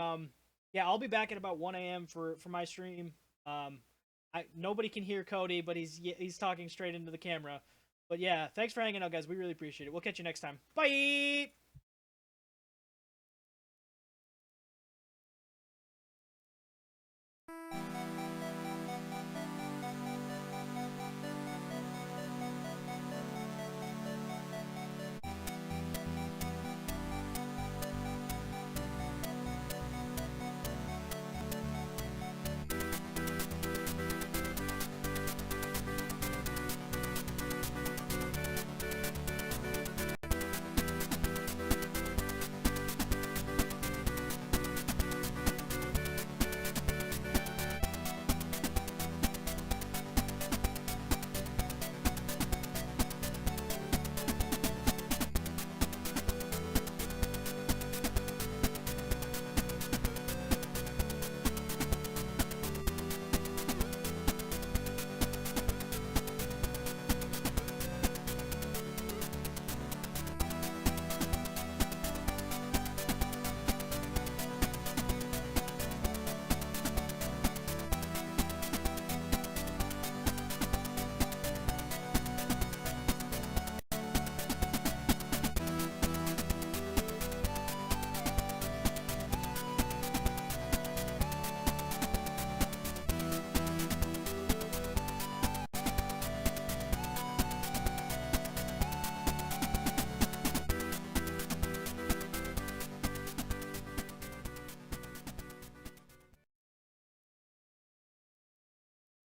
yeah, I'll be back at about 1 a.m. for my stream. Nobody can hear Cody, but he's talking straight into the camera. But yeah, thanks for hanging out, guys. We really appreciate it. We'll catch you next time. Bye.